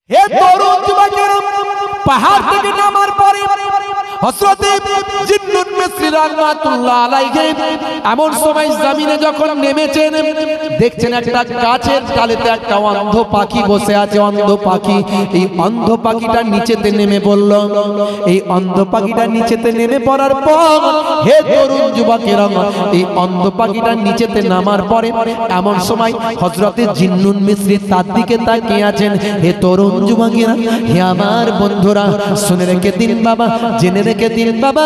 হে তরুণ যুবকেরা, পাহাড় থেকে নামার পরে হযরত জিন্নুন মিসরি রাহমাতুল্লাহ আলাইহি এমন সময় জমিনে যখন নেমেছেন, দেখছেন একটা গাছের ডালেতে একটা অন্ধ পাখি বসে আছে। অন্ধ পাখি, এই অন্ধ পাখিটা নিচেতে নেমে পড়ল। এই অন্ধ পাখিটা নিচেতে নেমে পড়ার পর, হে তরুণ যুবকেরা, এই অন্ধ পাখিটা নিচেতে নামার পরে এমন সময় হযরত জিন্নুন মিসরি তার দিকে তাকিয়ে আছেন। হে তরুণ যুবকেরা, হে আমার বন্ধুরা, শুনে রেখে দিন বাবা, জেনে রেখে দিন বাবা,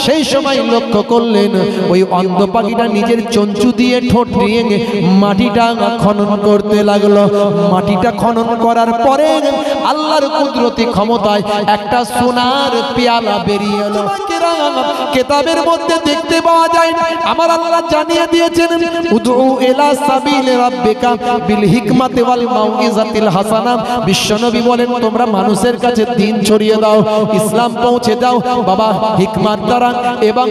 সেই সময় লক্ষ্য করলেন ওই অন্ধ পাখিটা নিজের চঞ্চু দিয়ে ঠোঁট নিয়ে মাটিটা খনন করতে লাগলো। মাটিটা খনন করার পরে আল্লাহর কুদরতি ক্ষমতায় একটা সোনার পেয়ালা বেরিয়ে এলো। কিতাবের মধ্যে দেখতে পাওয়া যায়, আমার আল্লাহ জানিয়ে দিয়েছেন, উদউ ইলা সাবিলি রাব্বিকা বিল হিকমাতি ওয়াল মাউইজাতিল হাসানা। বিশ্বনবী বলেন, তোমরা মানুষের কাছে দ্বীন ছড়িয়ে দাও, ইসলাম পৌঁছে দাও বাবা, হিকমাত দ্বারা এবং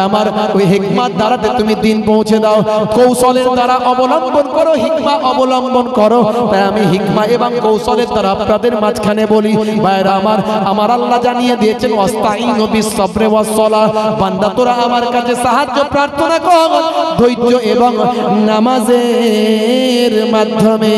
আমার ওই হিকমাত দ্বারাতে তুমি দ্বীন পৌঁছে দাও। কৌশলের দ্বারা অবলম্বন করো, হিকমা অবলম্বন করো। তাই আমি হিকমা এবং কৌশলের দ্বারা আপনাদের মাঝখানে বলি, ভাইরা আমার, আমার আল্লাহ জানিয়ে দিয়েছেন, ওয়াস্তাইনু বিস-সাবরি ওয়াস-সালাহ। বান্দা তোরা আমার কাছে সাহায্য প্রার্থনা কর ধৈর্য এবং নামাজের মাধ্যমে।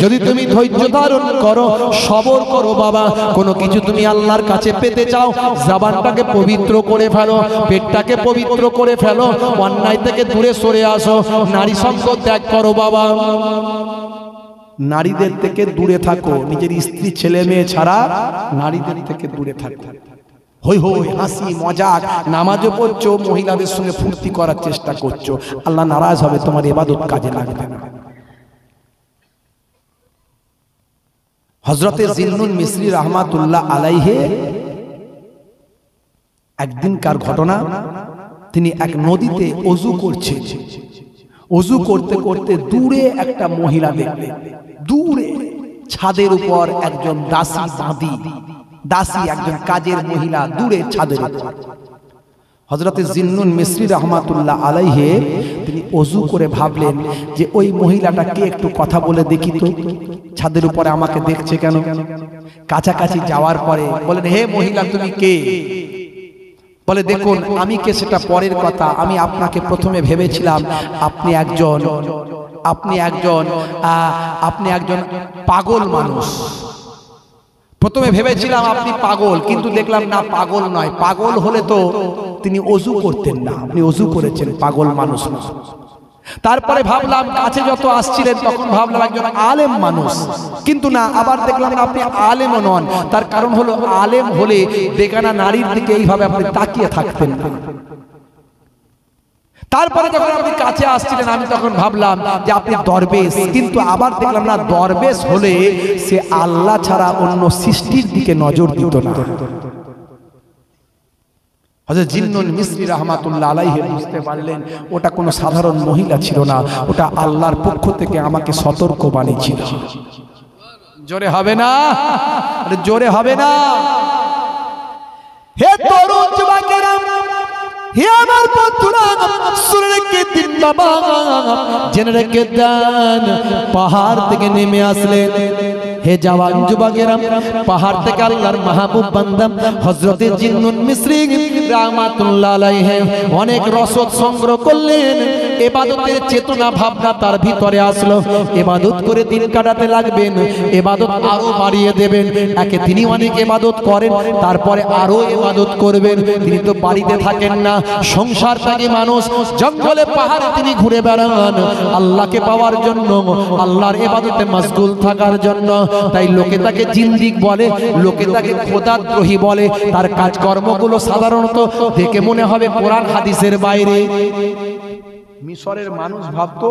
যদি তুমি ধৈর্য ধারণ করো, সবর করো বাবা, কোনো কিছু তুমি আল্লাহর কাছে পেতে চাও, জবানটাকে পবিত্র করে ফেলো, পেটটাকে পবিত্র করে ফেলো, অন্যায় থেকে দূরে সরে আসো, নারী সঙ্গ ত্যাগ করো বাবা। নারীদের থেকে দূরে থাকো, নিজের স্ত্রী ছেলে মেয়ে ছাড়া নারীদের থেকে দূরে থাকো। হই হই হাসি মজাক, নামাজও পড়ছো, মহিলাদের সঙ্গে ফুর্তি করার চেষ্টা করছো, আল্লাহ নারাজ হবে, তোমার ইবাদত কাজে লাগবে না। হযরতে জিন্নুন মিসরি রাহমাতুল্লাহ আলাইহি একদিনকার ঘটনা, তিনি এক নদীতে ওযু করছেন। ওযু করতে করতে দূরে একটা মহিলা দেখলেন। দূরে ছাদের উপর একজন দাসী বাঁধি, দাসী একজন কাজের মহিলা দূরে ছাদের উপর। হযরতে জিন্নুন মিসরি রাহমাতুল্লাহ আলাইহি তিনি ওযু করে ভাবলেন যে ওই মহিলাটাকে একটু কথা বলে দেখি তো, ছাদের উপরে আমাকে দেখছে কেন। কাছাকাছি যাওয়ার পরে বলেন, হে মহিলা তুমি কে? বলে, দেখুন আমি কে সেটা পরের কথা, আমি আপনাকে প্রথমে ভেবেছিলাম আপনি একজন পাগল মানুষ। প্রথমে ভেবেছিলাম আপনি পাগল, কিন্তু দেখলাম না, পাগল নয়। পাগল হলে তো তিনি ওযু করতেন না, আপনি ওযু করেছেন, পাগল মানুষ না। তারপরে ভাবলাম, কাছে যত আসছিলেন তখন ভাবলাম একজন আলেম মানুষ, কিন্তু না, আবার দেখলাম না আপনি আলেমও নন। তার কারণ হলো, আলেম হলে বেগানা নারীর দিকে এইভাবে আপনি তাকিয়ে থাকতেন না। তারপরে যখন আপনি কাছে আসছিলেন আমি তখন ভাবলাম যে আপনি দরবেশ, কিন্তু আবার দেখলাম না, দরবেশ হলে সে আল্লাহ ছাড়া অন্য সৃষ্টির দিকে নজর দিত না। হযরত জিন্নুন মিসরি রাহমাতুল্লাহ আলাইহি বুঝতে পারলেন ওটা কোনো সাধারণ মহিলা ছিল না, ওটা আল্লাহর পক্ষ থেকে আমাকে সতর্কবাণী ছিল। জোরে হবে না, জোরে হবে না। হে তরুণ যুবকেরা, হে আমার বন্ধুরা, শুনে রেখে দিন বাবা, জেনে রেখে দেন, পাহাড় থেকে নেমে আসলেন। হে জওয়ান যুবকেরা, পাহাড় থেকে আল্লাহর মাহবুব বান্দা হযরতে জিন্নুন মিসরি রাহমাতুল্লাহ আলাইহি অনেক রসদ সংগ্রহ করলেন। ইবাদতের চেতনা ভাবনা তার ভিতরে আসলো, ইবাদত করে দিন কাটাতে লাগবেন, ইবাদত আরো বাড়িয়ে দেবেন। একে তিনি অনেক ইবাদত করেন, তারপরে আরো ইবাদত করবেন। তিনি তো বাড়িতে থাকেন না, সংসার থাকে, মানুষ জঙ্গলে পাহাড়ে তিনি ঘুরে বেড়ান আল্লাহকে পাওয়ার জন্য, আল্লাহর ইবাদতে মশগুল থাকার জন্য। তাই লোকে তাকে জিন্দিক বলে, লোকে তাকে খোদাদ্রোহী বলে। তার কাজকর্মগুলো সাধারণত দেখে মনে হবে কোরআন হাদিসের বাইরে। মিশরের মানুষ ভাবতো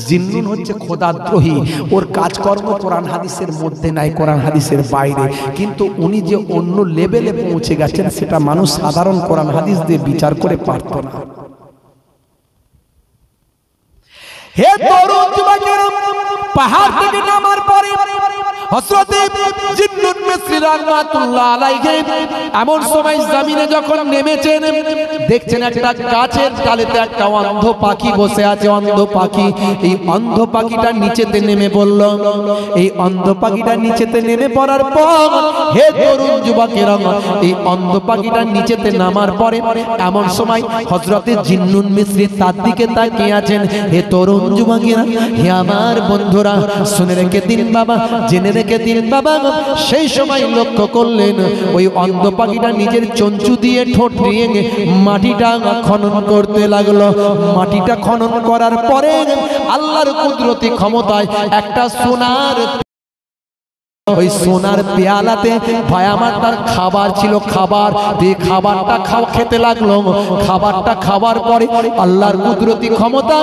জিন্নুন হচ্ছে খোদাদ্রোহী, ওর কাজকর্ম কোরআন হাদিসের মধ্যে নাই, কোরআন হাদিসের বাইরে। কিন্তু উনি যে অন্য লেভেলে পৌঁছে গেছেন সেটা মানুষ সাধারণ কোরআন হাদিস দিয়ে বিচার করে পারত না। হে তরুণ যুবকেরা, পাহাড় থেকে নামার পরে হযরতে জিন্নুন মিসরি রাহমাতুল্লাহ আলাইহি এমন সময় জমিনে যখন নেমেছেন, দেখছেন একটা গাছের ডালেতে একটা অন্ধ পাখি বসে আছে। অন্ধ পাখি, এই অন্ধ পাখিটা নিচেতে নেমে পড়ল। এই অন্ধ পাখিটা নিচেতে নেমে পড়ার পর, হে তরুণ যুবকেরা, এই অন্ধ পাখিটা নিচেতে নামার পরে এমন সময় হযরতে জিন্নুন মিসরি তার দিকে তাকিয়ে আছেন। হে তরুণ যুবকেরা, হে আমার বন্ধুরা, শুনে রেখে দিন বাবা, জেনে রেখে দিন বাবা, সেই সময় লক্ষ্য করলেন ওই অন্ধ পাখিটা নিজের চঞ্চু দিয়ে ঠোঁট দিয়ে মাটিটা খনন করতে লাগলো। মাটিটা খনন করার পরে আল্লাহর কুদরতি ক্ষমতায় একটা সোনার, ওই সোনার পেয়ালাতে ভাই আমার তার খাবার ছিল। খাবার দিয়ে খাবারটা খেতে লাগলো। খাবারটা খাবার পরে আল্লাহর কুদরতি ক্ষমতা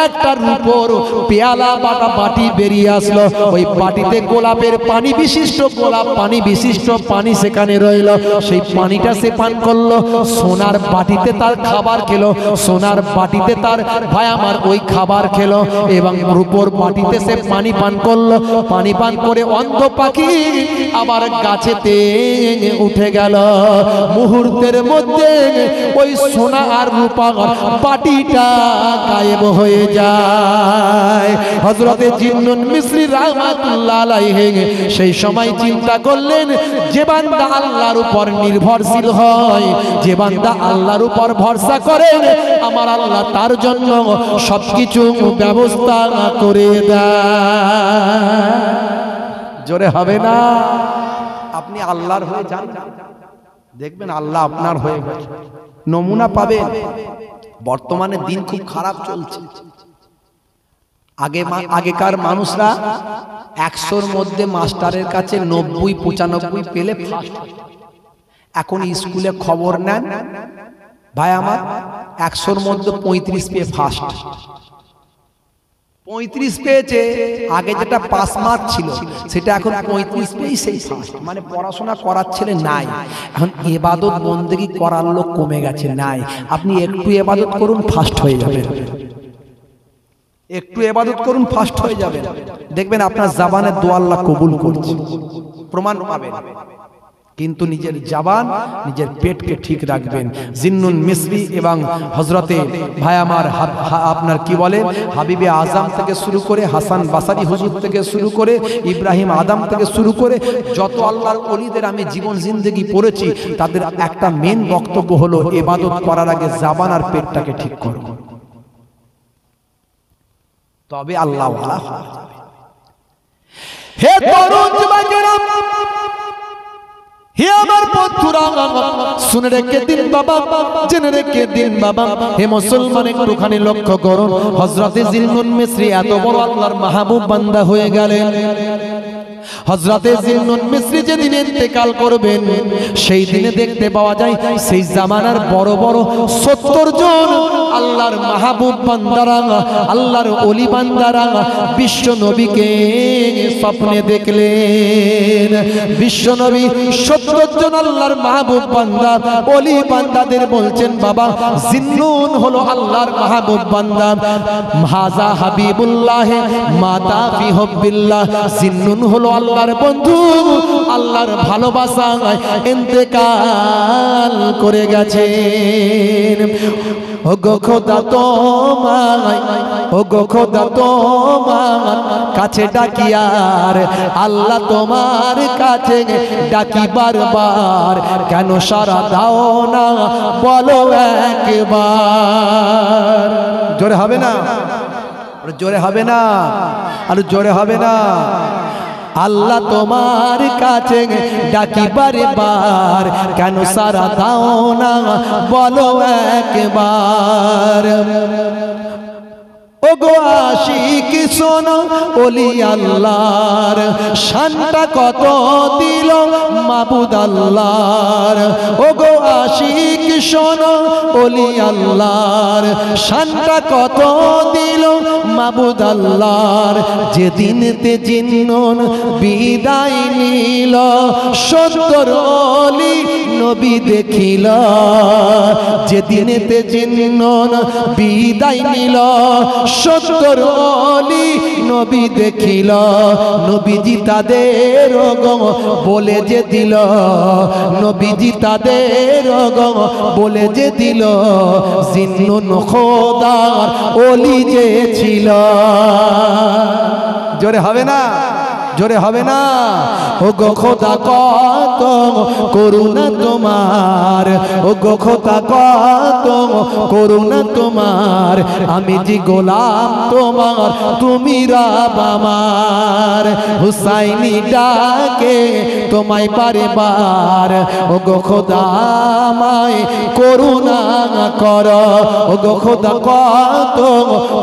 একটা রূপোর পেয়ালা বাটা বাটি বেরিয়ে আসলো। ওই বাটিতে গোলাপের পানি বিশিষ্ট, গোলাপ পানি বিশিষ্ট পানি সেখানে রইল। সেই পানিটা সে পান করলো। সোনার বাটিতে তার খাবার খেলো, সোনার বাটিতে তার ভাই আমার ওই খাবার খেলো এবং রূপোর বাটিতে সে পানি পান করলো। পানি পান করে অন্ধ পাখি আবার গাছেতে উঠে গেল। মুহূর্তের মধ্যে ওই সোনা আর রূপা বাটিটা গায়েব হয়ে যায়। হযরতে জিন্নুন মিসরি রাহমাতুল্লাহ আলাইহি সেই সময় চিন্তা করলেন, যে বান্দা আল্লাহর উপর নির্ভরশীল হয়, যে বান্দা আল্লাহর উপর ভরসা করে, আমার আল্লাহ তার জন্য সবকিছু ব্যবস্থা করে দেয়। জোরে হবে না? আপনি আল্লাহর হয়ে যান, দেখবেন আল্লাহ আপনার হয়ে গেছে। নমুনা পাবেন। বর্তমানে দিন খুব খারাপ চলছে। আগেকার মানুষরা 100-র মধ্যে মাস্টারের কাছে 90-95 পেলে ফার্স্ট। এখন স্কুলে খবর নেন ভাই আমার, 100-র মধ্যে 35 পেয়ে ফার্স্ট। 35 পেয়েছে। আগে যেটা পাস মার্ক ছিল সেটা এখন 35 পেয়েই সেই ফার্স্ট। মানে পড়াশোনা করার ছেলে নাই, এখন ইবাদত বন্দেগী করার লোক কমে গেছে। নাই, আপনি একটু ইবাদত করুন, ফার্স্ট হয়ে যাবেন। একটু ইবাদত করুন, ফার্স্ট হয়ে যাবেন। দেখবেন আপনার জবানের দোয়া আল্লাহ কবুল করছে, প্রমাণ পাবেন। কিন্তু নিজের জবান, নিজের পেটকে ঠিক রাখবেন। জিন্নুন মিসরি এবং হযরতে ভাই আমার আপনার কি বলে হাবিবে আজম থেকে শুরু করে, হাসান বাসারি হুজুর থেকে শুরু করে, ইব্রাহিম আদম থেকে শুরু করে যত আল্লাহর ওলিদের আমি জীবন জিন্দেগি পড়েছি, তাদের একটা মেন বক্তব্য হলো ইবাদত করার আগে জবান আর পেটটাকে ঠিক করো, তবে আল্লাহ ওয়ালা হওয়া যাবে। হে তরুণ যুবকেরা, হে আমার বন্ধুরা, শুনে রেখে দিন বাবা, জেনে রেখে দিন বাবা। হে মুসলমান, একটুখানি লক্ষ্য করুন। হযরতে জিন্নুন মিসরি এত বড় আল্লাহর মাহবুব বান্দা হয়ে গেলেন। হযরতে জিন্নুন মিসরি যেদিন ইন্তেকাল করবেন, সেই দিনে দেখতে পাওয়া যায় সেই জামানার বড় বড় 70 জন আল্লাহর মাহবুব বান্দারা, আল্লাহর ওলি বান্দারা বিশ্ব নবীকে স্বপ্নে দেখলেন। বিশ্ব নবী 70 জন আল্লাহর মাহবুব বান্দা, ওলি বান্দাদের বলছেন, বাবা জিন্নুন হলো আল্লাহর মাহবুব বান্দা, হাযা হাবিবুল্লাহ মাতা ফি হুব্বিল্লাহ। জিন্নুন হলো আল্লাহর বন্ধু, আল্লাহর ভালোবাসায় ইন্তেকাল করে গেছেন। ও গো খোদা তোমায়, ও গো খোদা তোমার কাছে ডাকি, আর আল্লাহ তোমার কাছে ডাকি বারবার, কেন সারা দাও না বলো একবার। জোরে হবে না? জোরে হবে না? আর জোরে হবে না? আল্লাহ তোমার কাছে ডাকি বারবার, কেন সারা দাও না বলো একবার। ও গো আশিক শোনো, ওলি আল্লাহর শানটা কত দিল মাবুদ আল্লাহর। ও গো আশিক শোনো, ওলি আল্লাহর শানটা কত দিল মাবুদ আল্লাহর। যেদিনতে জিন্নুন বিদায় নিল, 70 ওলি নবী দেখিল, যেদিনেতে জিন্নুন বিদায় নিল। 70 ওলি নবী দেখিল, নবীজি তাদের বলে যে দিল, নবীজি তাদের বলে যে দিল, জিন্নুন খোদার ওলি যে ছিল। জোরে হবে না, জোরে হবে না। ও গো খোদা কত করুণা তোমার, ও গো খোদা কত করুণা তোমার, আমি যে গোলাম তোমার তুমি রব আমার। হুসাইনি ডাকে তোমায় বারে বার, ও গো খোদা আমায় করুণা কর, ও গো খোদা কত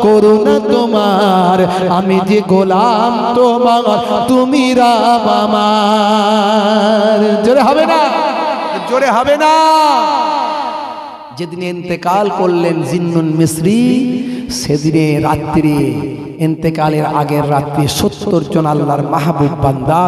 করুণা তোমার, আমি যে গোলাম তোমার তুমি রব আমার। জোরে হবে না, জোরে হবে না। যেদিন ইন্তেকাল করলেন জিন্নুন মিসরি, সেদিনে রাত্রি ইন্তেকালের আগের রাত্রি 70 জন আল্লাহর মাহবুব বান্দা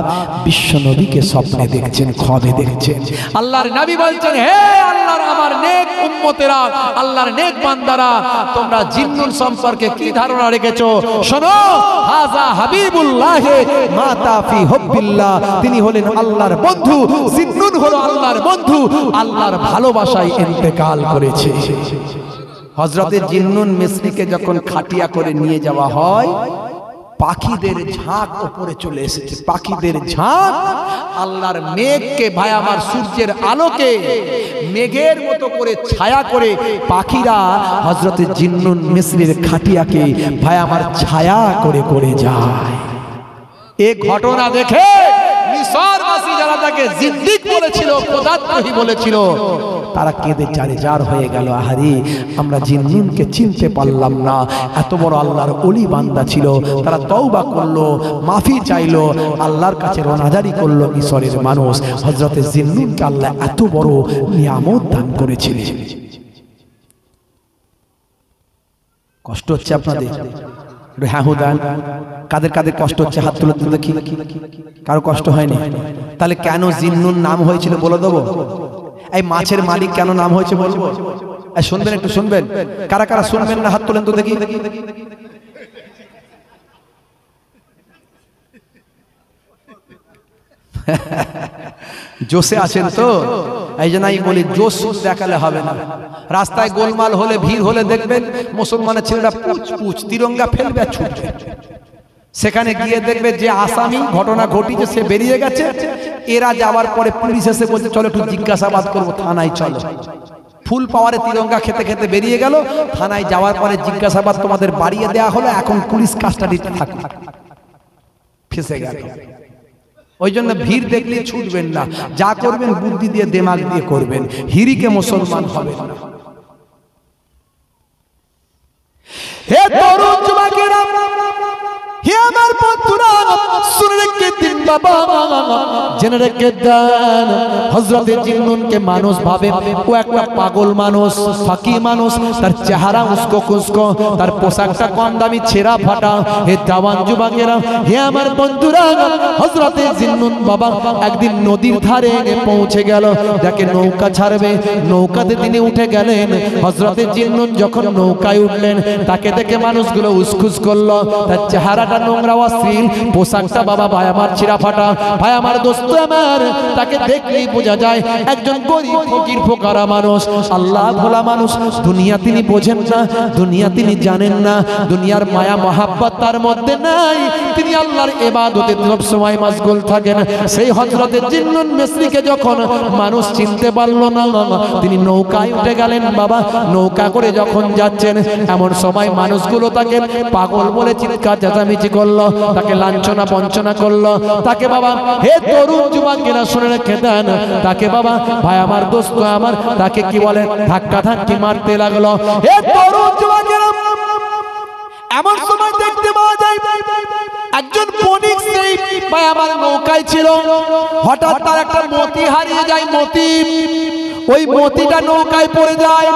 বিশ্ব নবীকে স্বপ্নে দেখছেন, খ্বাবে দেখছেন। আল্লাহর নবী বলছেন, হে আল্লাহর আমার নেক উম্মতেরা, আল্লাহর নেক বান্দারা, তোমরা জিন্নুন সম্পর্কে কি ধারণা রেখেছো শোনো। হাযা হাবিবুল্লাহ মাতা ফি হুব্বিল্লাহ, তিনি হলেন আল্লাহর বন্ধু, জিন্নুন হলো আল্লাহর বন্ধু, আল্লাহর ভালোবাসায় ইন্তেকাল করেছে। হযরতে জিন্নুন মিসরিকে যখন খাটিয়া করে নিয়ে যাওয়া হয়, পাখিদের ঝাঁক উপরে চলে এসেছে, পাখিদের ঝাঁক। আল্লাহর মেঘকে, ভাই আমার সূর্যের আলোকে মেঘের মতো করে ছায়া করে পাখিরা হযরতে জিন্নুন মিসরির খাটিয়াকে ভাই আমার ছায়া করে করে যায়। এই ঘটনা দেখে মিশরবাসী যারা তাকে জিন্দিক বলেছিল, খোদাদ্রোহী বলেছিল, তারা কেঁদে চারিজার হয়ে গেল। আহারে, আমরা জিন্নুনকে চিনতে পারলাম না, এত বড় আল্লাহর ওলি বান্দা ছিল। তারা তওবা করলো, মাফি চাইলো, আল্লাহর কাছে রোনাজারি করলো। মিশরের মানুষ হযরতে জিন্নুনকে আল্লাহ এত বড় নিয়ামত দান করেছিলেন। কষ্ট হচ্ছে আপনাদের? হ্যাঁ হুদান, কাদের কাদের কষ্ট হচ্ছে হাত তুলে তুলে দেখি। কারো কষ্ট হয়নি? তাহলে কেন জিন্নুন নাম হয়েছিল বলে দেবো? এই মাছের মালিক কেন নাম হয়েছে বলবো? শুনবেন, একটু শুনবেন। কারা কারা শুনবেন না হাত তুলেন তো দেখি। জোশে আছেন তো, এই জন্য আমি বলি জোশ দেখালে হবে না। রাস্তায় গোলমাল হলে, ভিড় হলে দেখবেন মুসলমানের ছেলেরা পুচ পুচ তিরঙ্গা ফেলবে আর ছুটবে। সেখানে গিয়ে দেখবে যে আসামি ঘটনা ঘটিয়েছে সে বেরিয়ে গেছে, এরা যাওয়ার পরে পুলিশ এসে বলছে চলো একটু জিজ্ঞাসাবাদ করবো, থানায় চলো। ফুল পাওয়ারে তিরঙ্গা খেতে খেতে বেরিয়ে গেল, থানায় যাওয়ার পরে জিজ্ঞাসাবাদ তোমাদের বাড়িয়ে দেওয়া হলো, এখন পুলিশ কাস্টাডিতে থাকে, ফেসে গেল। ওই জন্য ভিড় দেখলে ছুটবেন না, যা করবেন বুদ্ধি দিয়ে দিমাগ দিয়ে করবেন, হিরিকে মুসলমান হবেন না। হে তরুণ যুবকেরা, হে আমার বন্ধুরা, শুনে রেখে দিন বাবা, জেনে রেখে দেন। হযরতে জিন্নুনকে মানুষ ভাবে ও একটা পাগল মানুষ, ফাঁকি মানুষ, তার চেহারা উস্কো কুস্কো, তার পোশাকটা কম দামি ছেঁড়া ফাটা। হে জওয়ান যুবকেরা, হে আমার বন্ধুরা, হযরতে জিন্নুন বাবা একদিন নদীর ধারে পৌঁছে গেল, যাকে নৌকা ছাড়বে, নৌকাতে তিনি উঠে গেলেন। হযরতে জিন্নুন যখন নৌকায় উঠলেন, তাকে দেখে মানুষগুলো উসখুস করলো। তার চেহারাটা নোংরা অশ্লীল, পোশাকটা বাবা ভাই আমার ছিঁড়া ফাটা। ভাই আমার দোস্ত আমার, তাকে দেখলেই বোঝা যায় একজন গরিব ফকির ফোকারা মানুষ, আল্লাহ ভোলা মানুষ। দুনিয়া তিনি বোঝেন না, দুনিয়া তিনি জানেন না, দুনিয়ার মায়া মহাব্বত তার মধ্যে নাই। তিনি আল্লাহর ইবাদতে সব সময় মশগুল থাকেন। সেই হযরতে জিন্নুন মিসরিকে যখন মানুষ চিনতে পারলো না, তিনি নৌকায় উঠে গেলেন বাবা। নৌকা করে যখন যাচ্ছেন, এমন সময় মানুষগুলো তাকে পাগল বলে চিৎকার চেঁচামেচি করলো, তাকে লাঞ্ছনা বঞ্চনা করলো। তাকে বাবা, হে তরুণ যুবকেরা শুনে রেখে দেন, তাকে বাবা ভাই আমার দোস্ত আমার, তাকে কি বলে ধাক্কা ধাক্কি মারতে লাগলো। হে তরুণ যুবকেরা, এমন সময় দেখতে পাওয়া যায় একজন বণিক সেই ভাই আমার নৌকায় ছিল, হঠাৎ তার একটা মতি হারিয়ে যায়। মতি ওই মতিটা নৌকায় পড়ে যায়।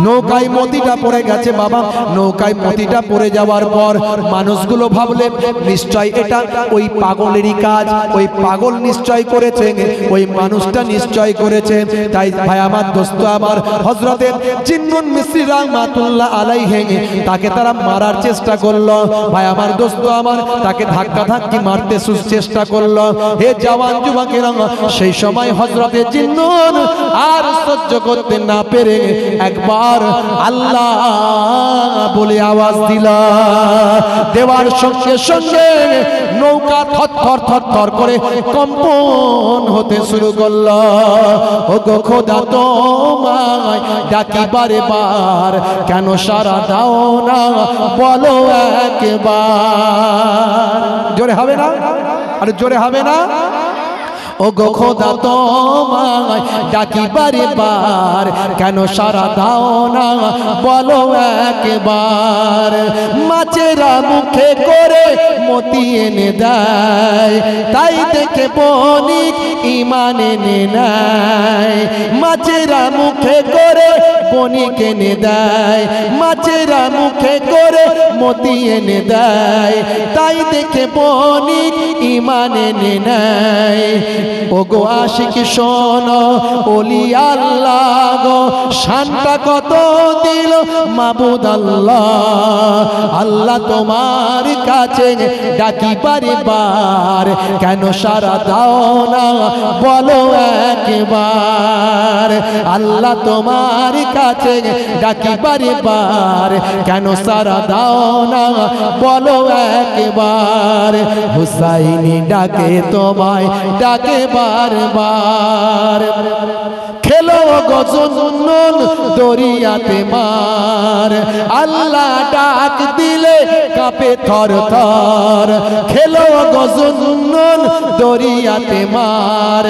নৌকায় মতিটা পড়ে গেছে বাবা। নৌকায় মতিটা পড়ে যাওয়ার পর মানুষগুলো ভাবলে নিশ্চয় এটা ওই পাগলেরই কাজ, ওই পাগল নিশ্চয় করেছে, ওই মানুষটা নিশ্চয় করেছে। তাই ভাই আমার, দোস্ত আমার, হযরতে জিন্নুন মিসরি রাহমাতুল্লাহ আলাইহি তাকে তারা মারার চেষ্টা করলো। ভাই আমার, দোস্ত আমার, তাকে ধাক্কা ধাক্কি মারতে চেষ্টা করলো। হে জওয়ান যুবকেরা, সেই সময় হযরতে জিন্নুন আর সহ্য করতে না পেরে একবার আল্লাহ বলে আওয়াজ দিলা। দেওয়ার সঙ্গে সঙ্গে নৌকা থরথর থরথর করে কম্পন হতে শুরু করলো। ও গো খোদা, তোমায় ডাকি বারে বার, কেন সারা দাও না বলো একবার। জোরে হবে না? আরে জোরে হবে না? ও গো খোদা, তোমায় ডাকি বারে বার, কেন সারা দাও না বলো একবার। মাছেরা মুখে করে মতি এনে দেয়, তাই দেখে বণিক ঈমান এনে নেয়। মাছেরা মুখে করে বণিক এনে দেয়, মাছেরা মুখে করে মতি এনে দেয়, তাই দেখে বণিক ঈমান এনে নেয়। ও গো আশিক শোনো, ওলি আল্লাহ গো শানটা কত দিল মাবুদ আল্লাহ। আল্লাহ তোমার কাছে ডাকি বারে বার, কেন সারা দাও না বলো একবার। আল্লাহ তোমার কাছে ডাকি বারে বার, কেন সারা দাও না বলো একবার। হুসাইনি ডাকে তোমায়, ডাকে বারবার। খেলো গো জুন্নুন দরিয়াতে মার, আল্লাহ ডাক দিলে কাঁপে থর থর। খেলো গো জুন্নুন দরিয়াতে মার,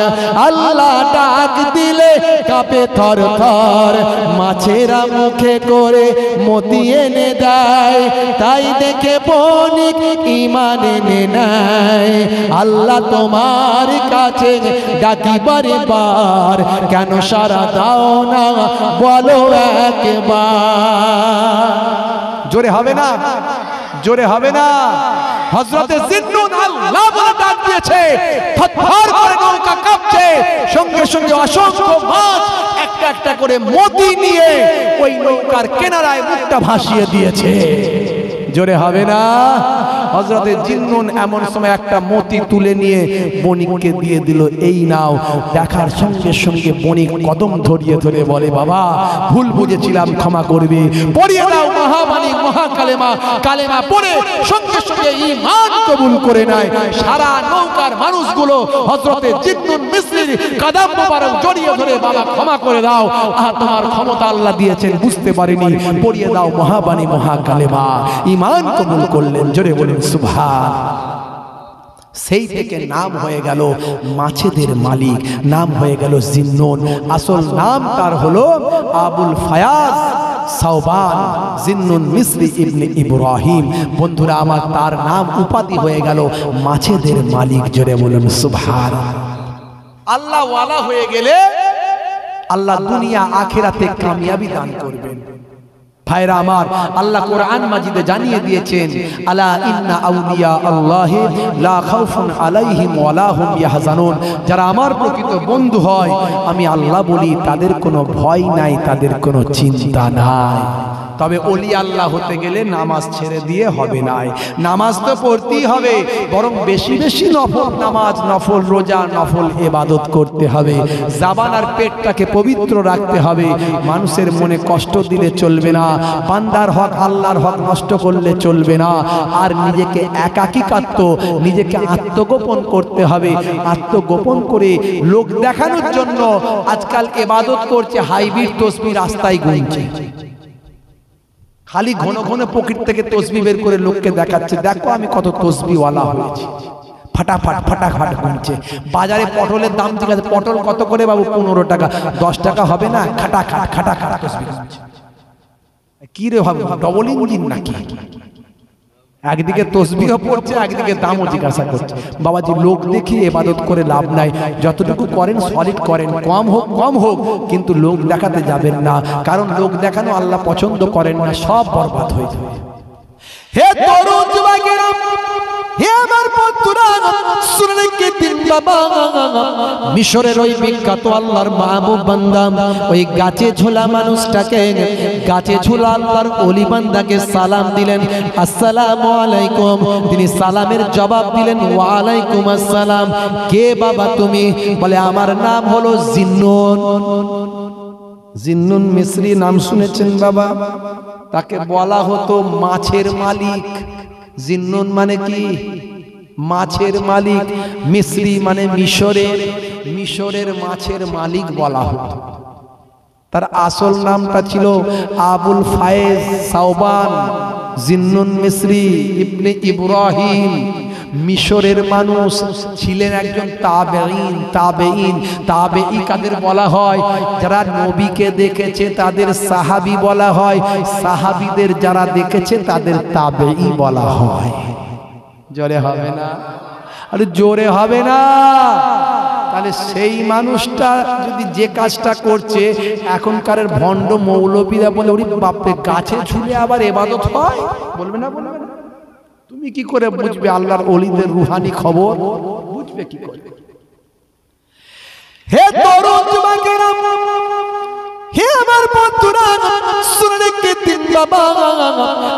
আল্লাহ ডাক দিলে কাঁপে থর থর। মাছেরা মুখে করে মতি এনে দেয়, তাই দেখে বণিক ঈমান এনে নেয়। আল্লাহ তোমার কাছে ডাকি বারে বার, কেন সারা দাও না বলো একবার। জোরে হবে না? জোরে হবে না? হযরতে জিন্নুন আল্লাহ বলে ডাক দিয়েছে, থরথর করে নৌকা কাঁপছে। সঙ্গে সঙ্গে অসংখ্য মাছ একটা একটা করে মতি নিয়ে ওই নৌকার কিনারায় মুখটা ভাসিয়ে দিয়েছে। জোরে হবে না? হযরতে জিন্নুন এমন সময় একটা মতি তুলে নিয়ে বণিককে দিয়ে দিল, এই নাও। দেখার সঙ্গে সঙ্গে বণিক কদম ধরিয়ে ধরে বলে, বাবা ভুল বুঝেছিলাম, ক্ষমা করবে, পড়িয়ে দাও মহাবাণী মহাকালেমা। কালেমা পড়ে সঙ্গে সঙ্গে ঈমান কবুল করে নেয়। সারা নৌকার মানুষগুলো হযরতে জিন্নুন মিসরির কদম মোবারক জড়িয়ে ধরে, বাবা ক্ষমা করে দাও, তোমার ক্ষমতা আল্লাহ দিয়েছেন, বুঝতে পারিনি, পড়িয়ে দাও মহাবাণী মহাকালেমা। ঈমান কবুল করলেন। জোরে বলেন সুবহান। সেই থেকে নাম হয়ে গেল মাছেদের মালিক, নাম হয়ে গেল জিন্নুন। আসল নাম তার হলো আবুল ফায়াজ সাওবান জিন্নুন মিসরি ইবনে ইব্রাহিম। বন্ধুরা আমার, তার নাম উপাধি হয়ে গেল মাছেদের মালিক। জোরে বলুন সুবহান। আল্লাহ ওয়ালা হয়ে গেলে আল্লাহ দুনিয়া আখিরাতে কামিয়াবি দান করবেন। ভাইরা আমার, আল্লাহ কোরআন মাজিদে জানিয়ে দিয়েছেন, আলা ইন্না আউলিয়া আল্লাহি লা খাউফুন আলাইহিম ওয়া লা হুম ইয়াহজানুন। যারা আমার প্রকৃত বন্ধু হয়, আমি আল্লাহ বলি, তাদের কোনো ভয় নাই, তাদের কোনো চিন্তা নাই। তবে ওলি আল্লাহ হতে গেলে নামাজ ছেড়ে দিয়ে হবে না। নামাজ তো পড়তেই হবে, বরং বেশি বেশি নফল নামাজ, নফল রোজা, নফল ইবাদত করতে হবে। জবান আর পেটটাকে পবিত্র রাখতে হবে। মানুষের মনে কষ্ট দিলে চলবে না, বান্দার হক আল্লাহর হক নষ্ট করলে চলবে না। আর নিজেকে একাকিত্ব, নিজেকে আত্মগোপন করতে হবে। আত্মগোপন করে লোক দেখানোর জন্য আজকাল ইবাদত করছে, হাইব্রিড তসবিহ রাস্তায় গুনছে। খালি ঘন ঘন পকেট থেকে তসবিহ বের করে লোককে দেখাচ্ছে, দেখো আমি কত তসবিহওয়ালা হয়েছি। ফাটাফাট ফাটাফাট গুনছে। বাজারে পটলের দাম ঠিক আছে, পটল কত করে বাবু? 15 টাকা। 10 টাকা হবে না? খাটাখাট খাটাখাট তসবিহ গুনছে। কি রে ভাবু, ডবল ইঞ্জিন নাকি? একদিকে তসবিহ পড়ছে, একদিকে দামও জিজ্ঞাসা করছে। বাবাজি, লোক দেখিয়ে ইবাদত করে লাভ নাই, যতটুকু করেন সলিড করেন, কম হোক কিন্তু লোক দেখাতে যাবেন না, কারণ লোক দেখানো আল্লাহ পছন্দ করেন না, সব বরবাদ হয়ে যাবে। হে তরুণ যুবকেরা, হে আমার বন্ধুরা, শুনে রেখে দিন বাবা, মিশরের ওই বিখ্যাত আল্লাহর মাহবুব বান্দা ওই গাছে ঝোলা মানুষটাকে, গাছে ঝোলা আল্লাহর ওলি বান্দাকে সালাম দিলেন, আসসালামু আলাইকুম। তিনি সালামের জবাব দিলেন, ওয়া আলাইকুম আসসালাম। কে বাবা তুমি? বলে আমার নাম হলো জিন্নুন। জিন্নুন মিসরি নাম শুনেছেন বাবা? তাকে বলা হতো মাছের মালিক। জিন্নুন মানে কি? মাছের মালিক। মিসরি মানে মিশরের মাছের মালিক বলা হতো। তার আসল নামটা ছিল আবুল ফায়েজ সাওবান জিন্নুন মিসরি ইবনে ইব্রাহিম। মিশরের মানুষ ছিলেন একজন তাবেঈন কাদের বলা হয়? যারা নবীকে দেখেছে তাদের সাহাবী বলা হয়, সাহাবীদের যারা দেখেছে তাদের তাবেঈ বলা হয়। জোরে হবে না? আরে জোরে হবে না? তাহলে সেই মানুষটা যদি যে কাজটা করছে, এখনকার ভণ্ড মৌলবীরা বলে ওরে বাপরে, গাছে ঝুলে আবার ইবাদত হয়, বলবে না? তুমি কি করে বুঝবে আল্লাহর ওলিদের রুহানি খবর? বুঝবে কি করে? হে তরুণ যুবকেরা, হে আমার বন্ধুরা, শুনে রেখে দিন বাবা,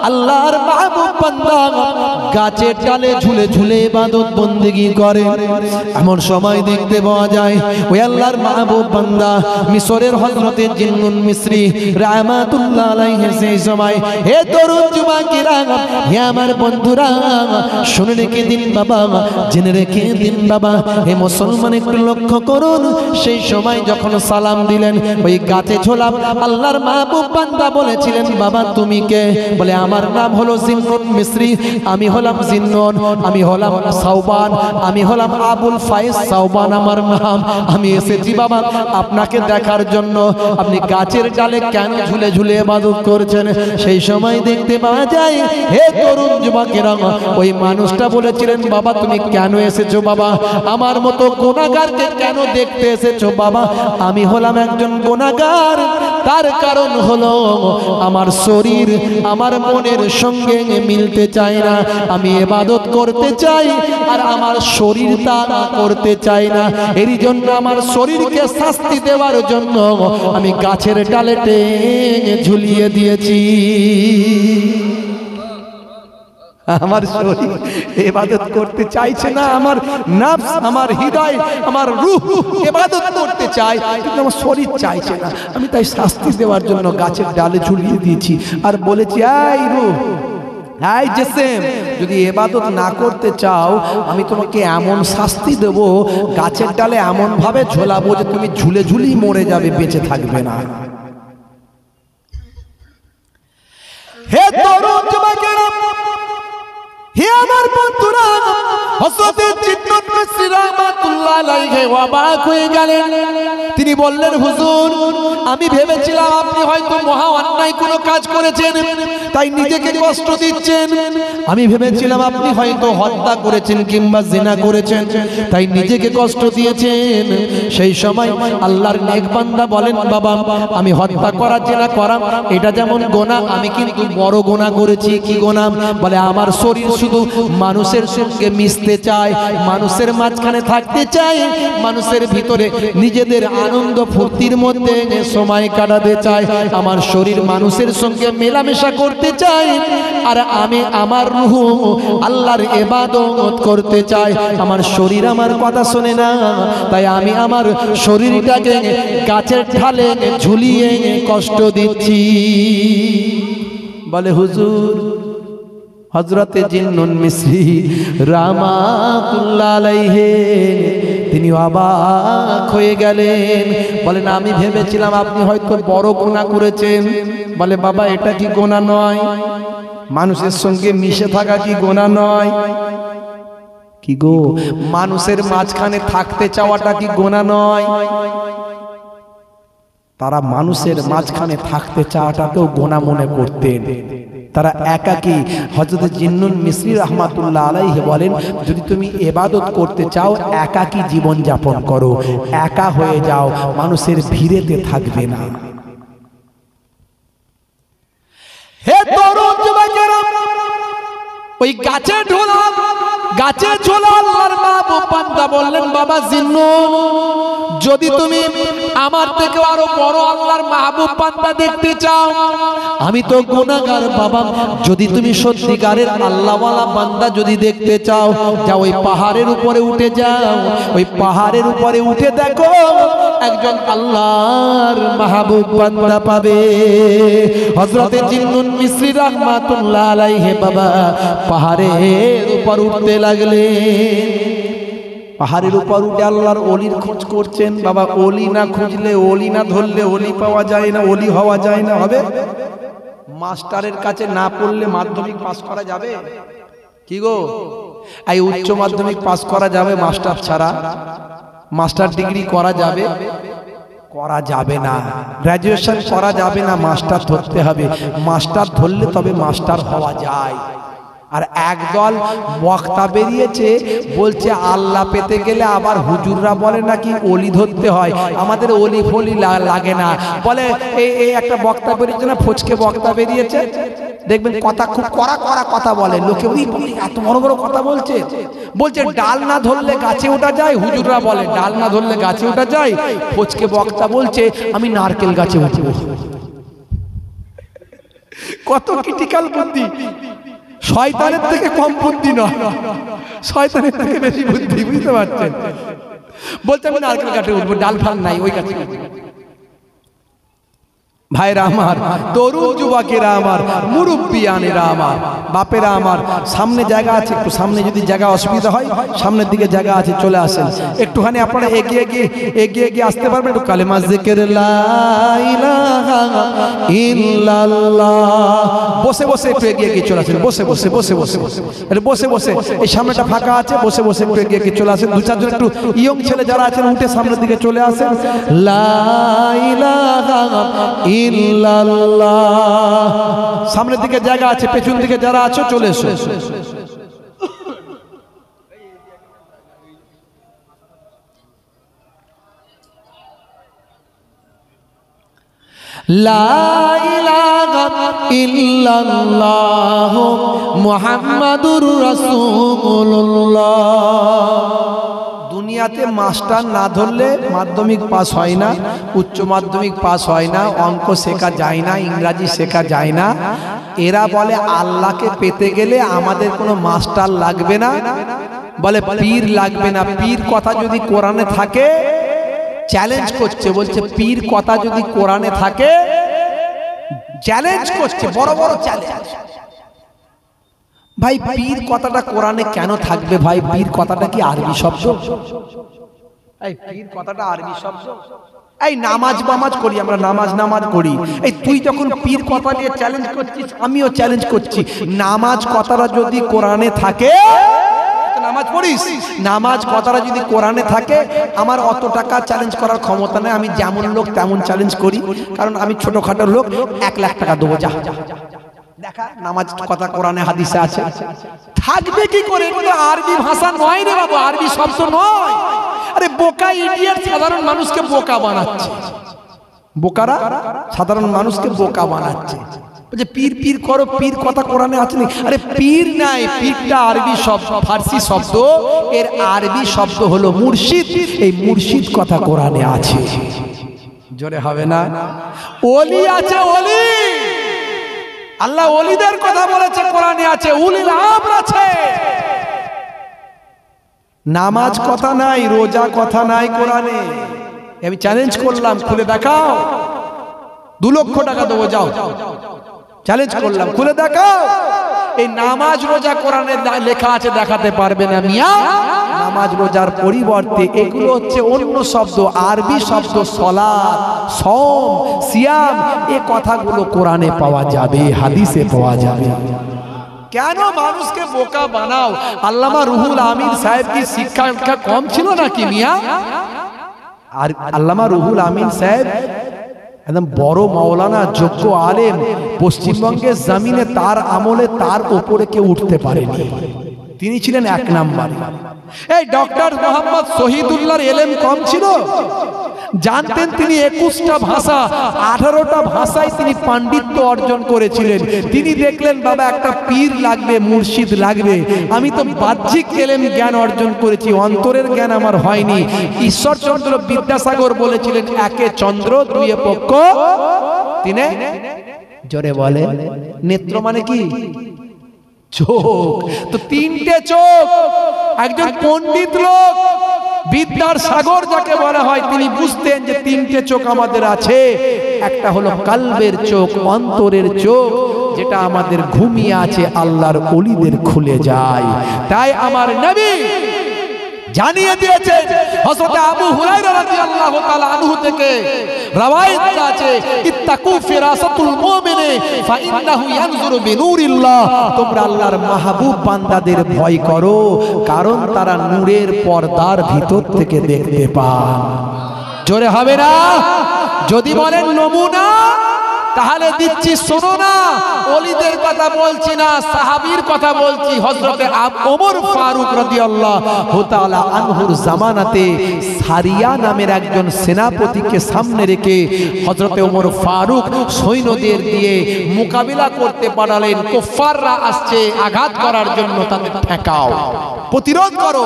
আল্লাহর মাহবুব বান্দা গাছের ডালে ঝুলে ঝুলে ইবাদত বন্দেগী করে। এমন সময় দেখতে পাওয়া যায় ওই আল্লাহর মাহবুব বান্দা মিশরের হযরতে জিন্নুন মিসরি রাহমাতুল্লাহ আলাইহি সেই সময়, হে তরুণ যুবকেরা, হে আমার বন্ধুরা, শুনে রেখে দিন বাবা, জেনে রেখে দিন বাবা, হে মুসলমান একটু লক্ষ্য করুন, সেই সময় যখন সালাম দিলেন ওই গাছে ঝোলা আল্লাহর মাহবুব বান্দা বলেছিলেন, বাবা তুমি কে? বলে আমার নাম হলো জিন্নুন মিসরি, আমি হলাম জিন্নুন, আমি হলাম সাওবান, আমি হলাম আবুল ফায়েজ সাওবান আমার নাম। আমি এসেছি বাবা আপনাকে দেখার জন্য, আপনি গাছের ডালে কেন ঝুলে ঝুলে ইবাদত করছেন। সেই সময় দেখতে পাওয়া যায়, হে তরুণ যুবকেরা, ওই মানুষটা বলেছিলেন, বাবা তুমি কেন এসেছো? বাবা আমার মতো গুনাহগারকে কেন দেখতে এসেছো? বাবা আমি হলাম একজন গুনাহগার, তার কারণ হলো আমার শরীর আমার মনের সঙ্গে মিলতে চায় না, আমি ইবাদত করতে চাই আর আমার শরীর তা করতে চায় না, এরই জন্য আমার শরীরকে শাস্তি দেওয়ার জন্য আমি গাছের ডালে টেনে ঝুলিয়ে দিয়েছি। আমার শরীর ইবাদত করতে চাইছে না, আমার নফস আমার হৃদয় আমার রূহ ইবাদত করতে চায়, কিন্তু আমার শরীর চাইছে না, আমি তাই শাস্তি দেওয়ার জন্য গাছের ডালে ঝুলিয়ে দিয়েছি আর বলেছি, এই রূহ এই জিসম, যদি ইবাদত না করতে চাও আমি তোমাকে এমন শাস্তি দেব, গাছের ডালে এমন ভাবে ঝোলাবো যে তুমি ঝুলে ঝুলেই মরে যাবে, বেঁচে থাকবে না। হে তরুণ যুবকেরা, হে আমার বন্ধুরা, হযরতে জিন্নুন মিসরি রাহমাতুল্লাহ আলাইহি অবাক হয়ে গেলেন। তিনি বললেন, হুজুর আমি ভেবেছিলাম আপনি হয়তো মহা অন্যায় কোনো কাজ করেছেন তাই নিজেকে কষ্ট দিচ্ছেন, আমি ভেবেছিলাম আপনি হয়তো হত্যা করেছেন কিংবা জিনা করেছেন তাই নিজেকে কষ্ট দিয়েছেন। সেই সময় আল্লাহর নেক বান্দা বলেন, বাবা আমি হত্যা করা জিনা করা এটা যেমন গুনাহ, আমি কিন্তু বড় গুনাহ করেছি। কি গুনাহ? বলে আমার শরীর শুধু মানুষের সঙ্গে মিশতে চায়, মানুষের মাঝখানে থাকতে চায়, মানুষের ভিতরে নিজেদের আনন্দ ফুর্তির মধ্যে সময় কাটাতে চায়, আমার শরীর মানুষের সঙ্গে মেলামেশা করতে চায়, আর আমি আমার রূহ আল্লাহর ইবাদত করতে চাই। আমার শরীর আমার কথা শোনে না, তাই আমি আমার শরীরটাকে গাছের ঢালে ঝুলিয়ে কষ্ট দিচ্ছি। বলে হুজুর, হযরতে জিন্নুন মিসরি রাহমাতুল্লাহ আলাইহি তিনি অবাক হয়ে গেলেন, বলেন আমি ভেবেছিলাম আপনি হয়তো বড় গুনাহ করেছেন। বলে বাবা এটা কি গুনাহ নয়? মানুষের সঙ্গে মিশে থাকা কি গুনাহ নয়? কি গো, মানুষের মাঝখানে থাকতে চাওয়াটা কি গুনাহ নয়? তারা মানুষের মাঝখানে থাকতে চাওয়াটাকেও গুনাহ মনে করতেন। তারা একাকী। হযরত জিন্নুন মিসরি রাহমাতুল্লাহ আলাইহি বলেন, যদি তুমি ইবাদত করতে চাও একাকী জীবন যাপন করো, একা হয়ে যাও, মানুষের ভিড়েতে থাকবে না। হে তরুণ যুবকেরা, ওই গাছে ঝোলা আল্লাহর মাহবুব বান্দা বললেন, বাবা জিন্নুন, যদি তুমি আমার থেকে আরো বড় আল্লাহর মাহবুব বান্দা দেখতে চাও, আমি তো গুনাহগার বাবা, যদি তুমি সত্যিকারের আল্লাহওয়ালা বান্দা যদি দেখতে চাও, যাও ওই পাহাড়ের উপরে উঠে যাও, ওই পাহাড়ের উপরে উঠে দেখো একজন আল্লাহর মাহবুব বান্দা পাবে। হযরতে জিন্নুন মিসরি রাহমাতুল্লাহ আলাইহি বাবা পাহাড়ের উপর উঠতে লাগলেন। পাহাড়ের উপর উঠে আল্লাহর ওলির খোঁজ করছেন। বাবা ওলি না খুঁজলে, ওলি না ধরলে ওলি পাওয়া যায় না, ওলি হওয়া যায় না। হবে মাস্টারের কাছে না পড়লে মাধ্যমিক পাস করা যাবে? কি গো, এই উচ্চ মাধ্যমিক পাস করা যাবে মাস্টার ছাড়া? মাস্টার ডিগ্রি করা যাবে? করা যাবে না। গ্রাজুয়েশন করা যাবে না, মাস্টার ধরতে হবে। মাস্টার ধরলে তবে মাস্টার হওয়া যায়। আর একদল বক্তা বেরিয়েছে, বলছে আল্লাহ পেতে গেলে আবার হুজুররা বলে নাকি ওলি ধরতে হয়, আমাদের ওলি ফলি লাগে না বলে। এই একটা বক্তা বেরিয়েছে না, ফচকে বক্তা বেরিয়েছে, দেখবেন কথা খুব কড়া কথা বলে। লোকে ওই এত বড় বড় কথা বলছে, ডাল না ধরলে গাছে ওঠা যায়। হুজুররা বলে ডাল না ধরলে গাছে ওঠা যায়, ফচকে বক্তা বলছে আমি নারকেল গাছে উঠব। কত ক্রিটিক্যাল বুদ্ধি! শয়তানের থেকে কম বুদ্ধি নয়, শয়তানের থেকে বেশি বুদ্ধি, বুঝতে পারছেন? বলতে আমি নারকেল গাছে উঠবো, ডাল ফাল নাই ওই গাছে। ভাইরা আমার, তরুণ যুবকেরা আমার, মুরব্বিয়ানেরা আমার, বাপেরা আমার, সামনে জায়গা আছে, একটু সামনে যদি জায়গা অসুবিধা হয় সামনের দিকে জায়গা আছে, চলে আসেন। একটুখানি আপনারা এগিয়ে গিয়ে আসতে পারবেন। একটু কালেমা জিকির লা ইলাহা ইল্লাল্লাহ, বসে একটু এগিয়ে গিয়ে চলে আসেন। বসে এই সামনেটা ফাঁকা আছে, বসে একটু এগিয়ে গিয়ে চলে আসেন। দু চারজন একটু ইয়ং ছেলে যারা আছেন উঠে সামনের দিকে চলে আসেন। লা ইলাহা ইল্লাল্লাহ, সামনের দিকে জায়গা আছে, পেছন দিকে যারা আছো চলে এসো। লা ইলাহা ইল্লাল্লাহ মুহাম্মাদুর রাসূলুল্লাহ। দুনিয়াতে মাস্টার না ধরলে মাধ্যমিক পাস হয় না, উচ্চ মাধ্যমিক পাস হয় না, অঙ্ক শেখা যায় না, ইংরাজি শেখা যায় না। এরা বলে আল্লাহকে পেতে গেলে আমাদের কোনো মাস্টার লাগবে না, বলে পীর লাগবে না। পীর কথা যদি কোরআনে থাকে, চ্যালেঞ্জ করছে, বলছে পীর কথা যদি কোরআনে থাকে, চ্যালেঞ্জ করছে, বড় বড় চ্যালেঞ্জ। ভাই পীর কথাটা কোরআনে কেন থাকবে? ভাই পীর কথাটা কি আরবি শব্দ? এই পীর কথাটা আরবি শব্দ? এই নামাজ করি আমরা, নামাজ করি। এই তুই যখন পীর কথা নিয়ে চ্যালেঞ্জ করছিস, আমিও চ্যালেঞ্জ করছি। নামাজ কথাটা যদি কোরআনে থাকে, নামাজ পড়িস, নামাজ কথাটা যদি কোরআনে থাকে, আমার অত টাকা চ্যালেঞ্জ করার ক্ষমতা নেই। আমি যেমন লোক তেমন চ্যালেঞ্জ করি, কারণ আমি ছোটখাটো লোক। 1 লাখ টাকা দেবো, যা দেখা নামাজ কথা কোরআনে হাদিসে আছে। থাকবে কি করে? এটা আরবি ভাষা নয় রে বাবু, আরবি শব্দ নয়। আরে বোকা ইডিয়েট সাধারণ মানুষকে বোকা বানাচ্ছে, বোকারা সাধারণ মানুষকে বোকা বানাচ্ছে। বলছে পীর করো, পীর কথা কোরআনে আছে নি? আরে পীর নাই, পীরটা আরবি শব্দ, ফার্সি শব্দ, এর আরবি শব্দ হলো মুর্শিদ। এই মুর্শিদ কথা কোরআনে আছে, জোরে হবে না? ওলি আছে, ওলি, আল্লাহ ওলিদের কথা বলেছে কোরআনে আছে, উলিল আমর আছে। নামাজ কথা নাই, রোজা কথা নাই কোরআনে। আমি চ্যালেঞ্জ করলাম, খুলে দেখাও। 2 লক্ষ টাকা দেবো, যাও, চ্যালেঞ্জ করলাম, খুলে দেখাও। এই নামাজ রোজা কোরআনে লেখা আছে, দেখাতে পারবে না মিয়া। নামাজ রোজার পরিবর্তে এগুলো হচ্ছে অন্য শব্দ, আরবি শব্দ। সালাত, সওম, সিয়াম, এই কথাগুলো কোরআনে পাওয়া যাবে, হাদিসে পাওয়া যাবে। কেন মানুষকে বোকা বানাও? আল্লামা রুহুল আমিন সাহেব কি শিক্ষা কম ছিল নাকি মিয়া? আর আল্লামা রুহুল আমিন সাহেব একদম বড় মাওলানা যোগ্য আলেম পশ্চিমবঙ্গের জমিনে তার আমলে তার উপরে কেউ উঠতে পারেনি। তিনি ছিলেন এক নাম্বার। এই ডক্টর মোহাম্মদ শহীদুল্লাহর এলেম কম ছিল? জানতেন তিনি 21টা ভাষা, 18টা ভাষায় তিনি পাণ্ডিত্য অর্জন করেছিলেন। তিনি দেখলেন বাবা একটা পীর লাগবে, মুর্শিদ লাগবে। আমি তো বাহ্যিক এলেম জ্ঞান অর্জন করেছি, অন্তরের জ্ঞান আমার হয়নি। ঈশ্বরচন্দ্র বিদ্যাসাগর বলেছিলেন, একে চন্দ্র দুয়ে পক্ষ তিনে জোরে বলে নেত্র, মানে কি? চোখ। তো তিনটে চোখ। একজন পণ্ডিত লোক, বিদ্যার সাগর যাকে বলা হয়, তিনি বুঝতেন যে তিনটে চোখ আমাদের আছে। একটা হলো কালবের চোখ, অন্তরের চোখ, যেটা আমাদের ঘুমিয়ে আছে আল্লাহর ওলিদের খুলে যায়। তাই আমার নবী জানিয়ে দিয়েছেন। হযরত আবু হুরায়রা রাদিয়াল্লাহু তাআলা আনহু থেকে রওয়ায়াত আছে, ইত্তাকু ফিরাসাতুল মুমিনি ফা ইন্নাহু ইয়ানজুরু বিনুরিল্লাহ। তোমরা আল্লাহর মাহবুব বান্দাদের ভয় করো, কারণ তারা নূরের পর্দার ভিতর থেকে দেখতে পান। জোরে হবে না? যদি বলেন নমুনা, তাহলে দিচ্ছি শোনো না। ওলিদের কথা বলছি না, সাহাবীর কথা বলছি। হযরতে ওমর ফারুক রাদিয়াল্লাহু তাআলা আনহুর জামানাতে সারিয়া নামের একজন সেনাপতিকে সামনে রেখে হযরতে ওমর ফারুক সৈন্যদের দিয়ে মোকাবিলা করতে পারলেন। কুফাররা আসছে আঘাত করার জন্য, তাদের ঠেকাও, প্রতিরোধ করো।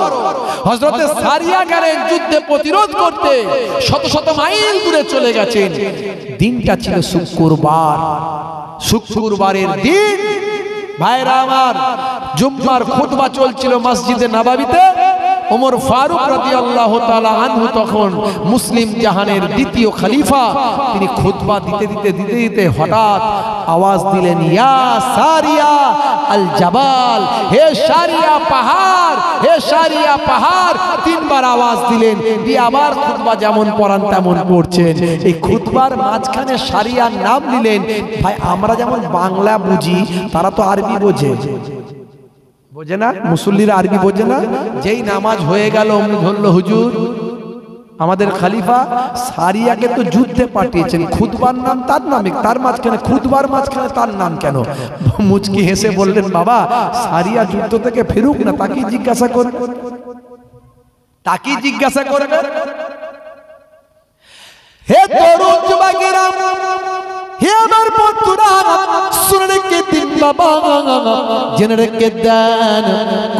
হযরতে সারিয়া গেলেন যুদ্ধে প্রতিরোধ করতে, শত শত মাইল দূরে চলে গেছেন। দিনটা ছিল শুক্রবার। শুক্রবারের দিন ভাইরা আমার, জুম্মার খুতবা চলছিল মসজিদে নববীতে। ওমর ফারুক রাদিয়াল্লাহু তাআলা আনহু তখন মুসলিম জাহানের দ্বিতীয় খলিফা। তিনি খুতবা দিতে দিতে হঠাৎ আওয়াজ দিলেন, ইয়া সারিয়া আল জাবাল, হে সারিয়া পাহাড়, হে সারিয়া পাহাড়। তিনবার আওয়াজ দিলেন, দিয়ে আবার খুতবা যেমন পড়ান তেমন পড়ছেন। এই খুতবার মাঝখানে সারিয়ার নাম নিলেন। ভাই আমরা যেমন বাংলা বুঝি, তারা তো আরবি বোঝে, বোঝে না? মুসল্লিরা আরবি বোঝে না। যেই নামাজ হয়ে গেল অমনি ধরলো, হুজুর আমাদের খলিফা সারিয়াকে তো যুদ্ধে পাঠিয়েছেন, খুতবার নাম তার নামে, তার মাঝখানে খুতবার মাঝখানে তার নাম কেন? মুচকি হেসে বললেন, বাবা সারিয়া যুদ্ধ থেকে ফিরুক না, তাকে জিজ্ঞাসা করবে, তাকে জিজ্ঞাসা করবে। হে তরুণ যুবকেরা, হে আমার বন্ধুরা, শুনে রেখে দিন বাবা, জেনে রেখে দেন।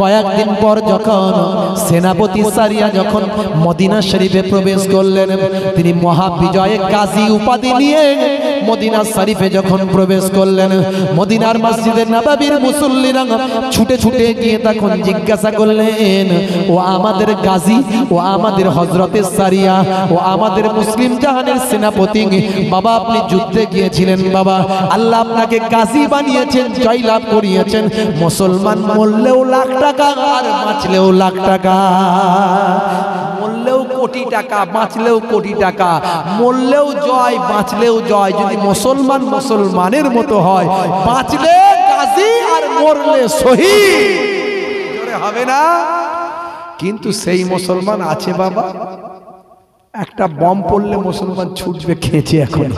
কয়েকদিন পর যখন সেনাপতি সারিয়া যখন মদিনা শরীফে প্রবেশ করলেন, তিনি মহাবিজয়ে গাজী উপাধি নিয়ে মদিনা শরীফে যখন প্রবেশ করলেন, মদিনার মসজিদে নববীর মুসল্লিরা ছুটে ছুটে গিয়ে তখন জিজ্ঞাসা করলেন, ও আমাদের গাজী, ও আমাদের হযরতে সারিয়া, ও আমাদের মুসলিম জাহানের সেনাপতি, বাবা আপনি যুদ্ধে গিয়েছিলেন, বাবা আল্লাহ আপনাকে গাজী বানিয়েছেন, জয়লাভ করিয়েছেন। মুসলমান মরলেও লাখ টাকা আর বাঁচলেও লাখ টাকা, মরলেও কোটি টাকা, বাঁচলেও কোটি টাকা, মরলেও জয়, বাঁচলেও জয়। যদি মুসলমান মুসলমানের মতো হয়, বাঁচলে গাজী আর মরলে শহীদ, জোরে হবে না? কিন্তু সেই মুসলমান আছে বাবা, একটা বম পড়লে মুসলমান ছুটবে খেঁচে। এখন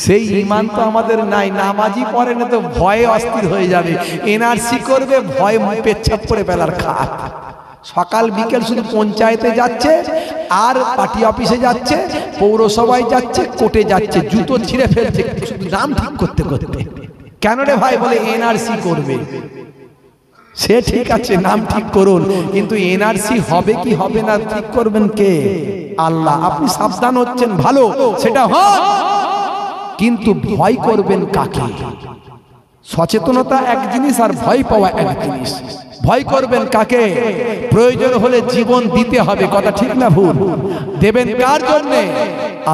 সেই ঈমান তো আমাদের নাই। নামাজি পড়ে না তো ভয়ে অস্থির হয়ে যাবে, এনআরসি করবে, ভয় পেচ্ছাপ করে ফেলার খাত। সকাল বিকেল শুধু পঞ্চায়েতে যাচ্ছে, আর পার্টি অফিসে যাচ্ছে, পৌরসভায় যাচ্ছে, কোর্টে যাচ্ছে, জুতো ছিঁড়ে ফেলছে শুধু নাম ঠিক করতে করতে। কেন রে ভাই? বলে এনআরসি করবে। সে ঠিক আছে, নাম ঠিক করুন, কিন্তু এনআরসি হবে কি হবে না ঠিক করবেন কে? আল্লাহ। আপনি সাবধান হচ্ছেন ভালো, সেটা হন, কিন্তু ভয় করবেন কাকে? সচেতনতা এক জিনিস আর ভয় পাওয়া এক জিনিস। ভয় করবেন কাকে? প্রয়োজন হলে জীবন দিতে হবে, কথা ঠিক না ভুল? দেবেন কার জন্য?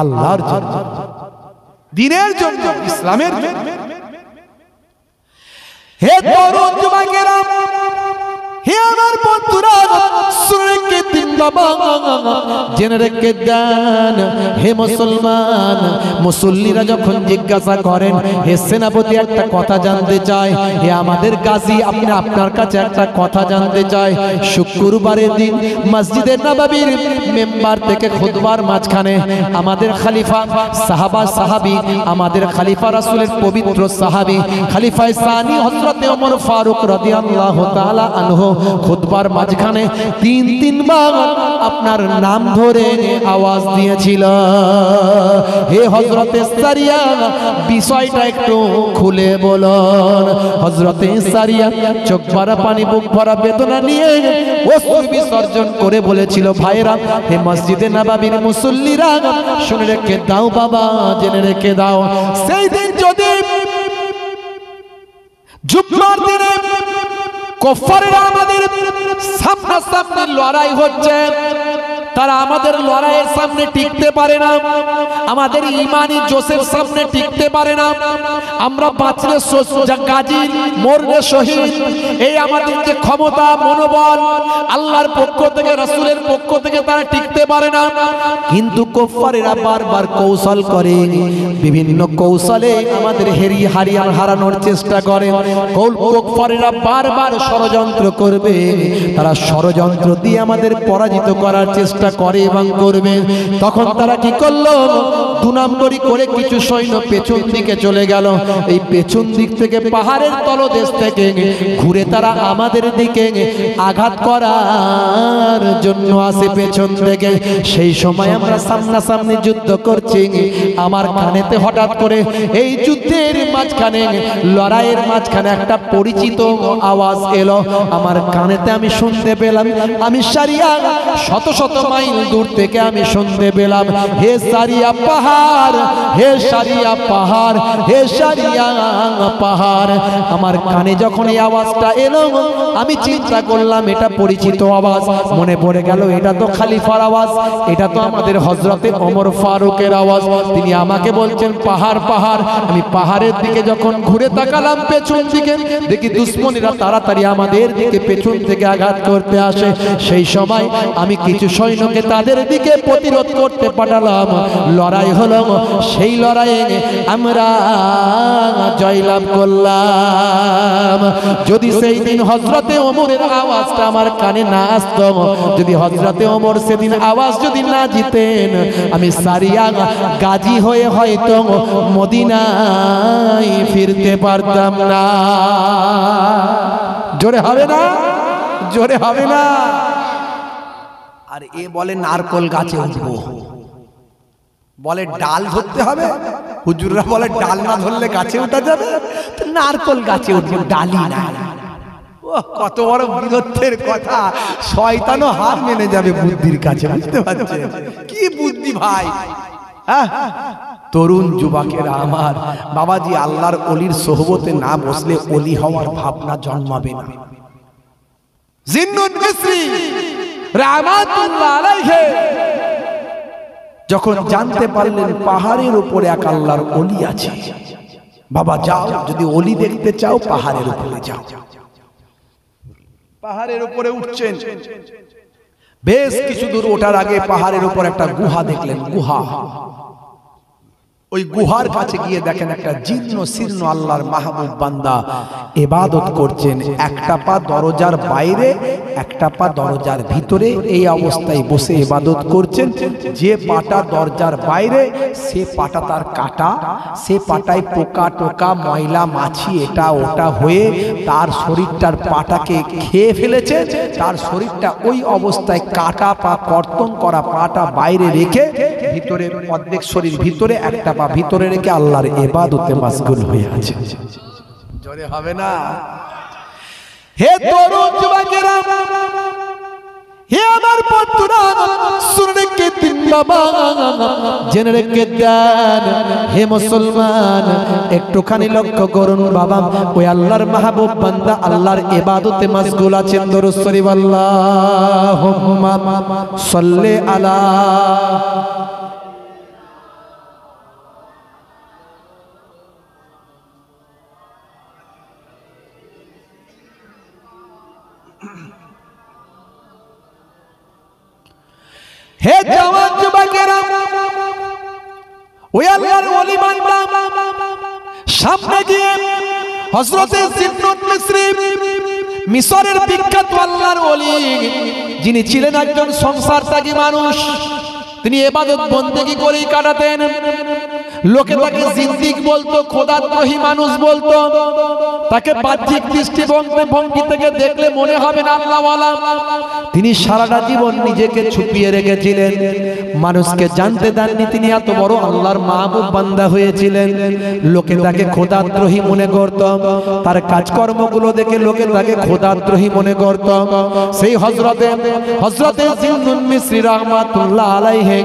আল্লাহর জন্য, দ্বীনের জন্য, ইসলামের জন্য। হে তরুণ যুবকেরা, হে আমার বন্ধুরা, শুনে রেখে দিন বাবা, জেনে রেখে দেন হে মুসলমান। মুসল্লিরা যখন জিজ্ঞাসা করেন, হে সেনাপতি একটা কথা জানতে চায়, হে আমাদের গাজী আপনি আপনার কাছে একটা কথা জানতে চাই। শুক্রবারের দিন মসজিদে নববীর মেম্বার থেকে খুতবার মাঝখানে আমাদের খলিফা সাহাবা সাহাবী, আমাদের খলিফা রাসূলের পবিত্র সাহাবী খলিফায়ে সানি হযরতে ওমর ফারুক রাদিয়াল্লাহু তাআলা আনহু খুতবার মাঝখানে তিনবার আপনার নাম ধরে আওয়াজ দিয়েছিল। হে হযরতে সারিয়া, বিষয়টা একটু খুলে বলুন। হযরতে সারিয়া চোখ ভরা পানি, বুক ভরা বেদনা নিয়ে অশ্রু বিসর্জন করে বলেছিল, ভাইরা হে মসজিদে নববীর মুসল্লিরা, শুনে রেখে দাও বাবা, জেনে রেখে দাও, সেই দিন যদি জুম্মার দিনে কুফাররা আমাদের সামনাসামনি লড়াই হচ্ছে, তারা আমাদের লড়াইয়ের সামনে টিকতে পারে না, আমাদের ইমানি জোশের সামনে টিকতে পারে না। আমরা বাঁচলে গাজী, মরলে শহীদ, এই আমাদের যে ক্ষমতা মনোবল আল্লাহর পক্ষ থেকে রাসূলের পক্ষ থেকে তারা টিকতে পারে না। কিন্তু কুফাররা বারবার কৌশল করে, বিভিন্ন কৌশলে আমাদের হারানোর চেষ্টা করে। কুফাররা বারবার ষড়যন্ত্র করবে, তারা ষড়যন্ত্র দিয়ে আমাদের পরাজিত করার চেষ্টা করে এবং করবে। তখন তারা কি করলো, 2 নম্বরই করে কিছু সৈন্য পেছন দিকে চলে গেল। এই পেছন দিক থেকে পাহাড়ের তলদেশ থেকে ঘুরে তারা আমাদের দিকে আঘাত করার জন্য আসে পেছন থেকে। সেই সময় আমরা সামনাসামনি যুদ্ধ করছি, আমার কানেতে হঠাৎ করে এই যুদ্ধের মাঝখানে, লড়াইয়ের মাঝখানে একটা পরিচিত আওয়াজ এলো আমার কানেতে। আমি শুনতে পেলাম, আমি সারিয়া শত শত মাইল দূর থেকে আমি শুনতে পেলাম, হে সারিয়া পাহাড়, হে সারিয়া পাহাড়, হে সারিয়া পাহাড়। আমার কানে যখন এই আওয়াজটা এলো, আমি চিন্তা করলাম এটা পরিচিত আওয়াজ। মনে পড়ে গেল এটা তো খলিফার আওয়াজ, এটা তো আমাদের হযরতে ওমর ফারুকের আওয়াজ। তিনি আমাকে বলছেন পাহাড় পাহাড়। আমি পাহাড়ের দিকে যখন ঘুরে তাকালাম পেছন দিকে, দেখি দুশমনেরা তাড়াতাড়ি আমাদের দিকে পেছন থেকে আঘাত করতে আসে। সেই সময় আমি কিছু সৈন্যকে তাদের দিকে প্রতিরোধ করতে পাঠালাম। লড়াই হলো, সেই লড়াইয়ে আমরা জয়লাভ করলাম। যদি সেই দিন হযরতে ওমরের আওয়াজটা আমার কানে না আসতো, যদি হযরতে ওমর সেদিন আওয়াজ যদি না দিতেন, আমি সারিয়া গাজী হয়ে হয়তো মদিনায় ফিরতে পারতাম না। জোরে হবে না, জোরে হবে না। আর এ বলে নারকল গাছে উঠবো, বলে ডাল ধরতে হবে। হুজুররা বলে ডাল না ধরলে গাছে উঠা যাবে, তো নারকল গাছে উঠবো, ডালি না। কত বড় বীরত্বের কথা! শয়তানও হার মেনে যাবে বুদ্ধির কাছে, বুঝতে পারছেন? কি বুদ্ধি ভাই! তরুণ যুবকেরা আমার, বাবাজি আল্লাহর ওলির সোহবতে না বসলে ওলি হওয়ার ভাবনা জন্মাবে না। জিন্নুন মিসরি রাহমাতুল্লাহ আলাইহি যখন জানতে পারলেন পাহাড়ের উপরে এক আল্লাহর ওলি আছে, বাবা যাও, যদি ওলি দেখতে চাও পাহাড়ের উপরে যাও। পাহাড়ের উপরে উঠছেন, বেশ কিছু দূর ওঠার আগে পাহাড়ের উপর একটা গুহা দেখলেন। গুহা, ওই গুহার কাছে গিয়ে দেখেন একটা জীর্ণ শীর্ণ আল্লাহর মাহবুব বান্দা ইবাদত করছেন। একটা পা দরজার বাইরে, একটা পা দরজার ভিতরে, এই অবস্থায় বসে ইবাদত করছেন। যে পাটা দরজার বাইরে, সে পাটা তার কাটা, সে পাটায় পোকা টোকা ময়লা মাছি এটা ওটা হয়ে তার শরীরটার পাটাকে খেয়ে ফেলেছে। তার শরীরটা ওই অবস্থায় কাটা পা, কর্তন করা পাটা বাইরে রেখে, ভিতরে অর্ধেক শরীর ভিতরে, একটা পা ভিতরে রেখে আল্লাহর ইবাদতে মাশগুল হয়ে আছে। জোরে হবে না? হে তরুণ যুবকেরা, হে আমার বন্ধুরা, শুনে রেখে দিন বাবা, জেনে রেখে দেন হে মুসলমান, একটুখানি লক্ষ্য করুন বাবা, ওই আল্লাহর মাহবুব বান্দা আল্লাহর ইবাদতে মাশগুল আছেন। দরুদ শরীফ আল্লাহুম্মা সাল্লি আলা। হে জওয়ান যুবকেরা, ওই আল্লাহর ওলি বান্দা সামনে গিয়ে হযরতে জিন্নুন মিসরি, মিশরের বিখ্যাত আল্লাহর ওলি, যিনি ছিলেন একজন সংসারত্যাগী মানুষ, তিনি ইবাদত বন্দেগী করেই কাটাতেন। লোকে তাকে জিন্দিক বলতো, খোদাদ্রোহী মানুষ বলতো। তাকে বাহ্যিক দৃষ্টিভঙ্গি থেকে দেখলে মনে হবে না আল্লাহওয়ালা। তিনি সারাটা জীবন নিজেকে ছুপিয়ে রেখেছিলেন, মানুষকে জানতে দেননি তিনি এত বড় আল্লাহর মাহবুব বান্দা হয়েছিলেন। লোকে তাকে খোদাদ্রোহী মনে করত, তার কাজকর্মগুলো দেখে লোকে তাকে খোদাদ্রোহী মনে করত। সেই হযরতে জিন্নুন মিসরি রাহমাতুল্লাহ আলাইহি,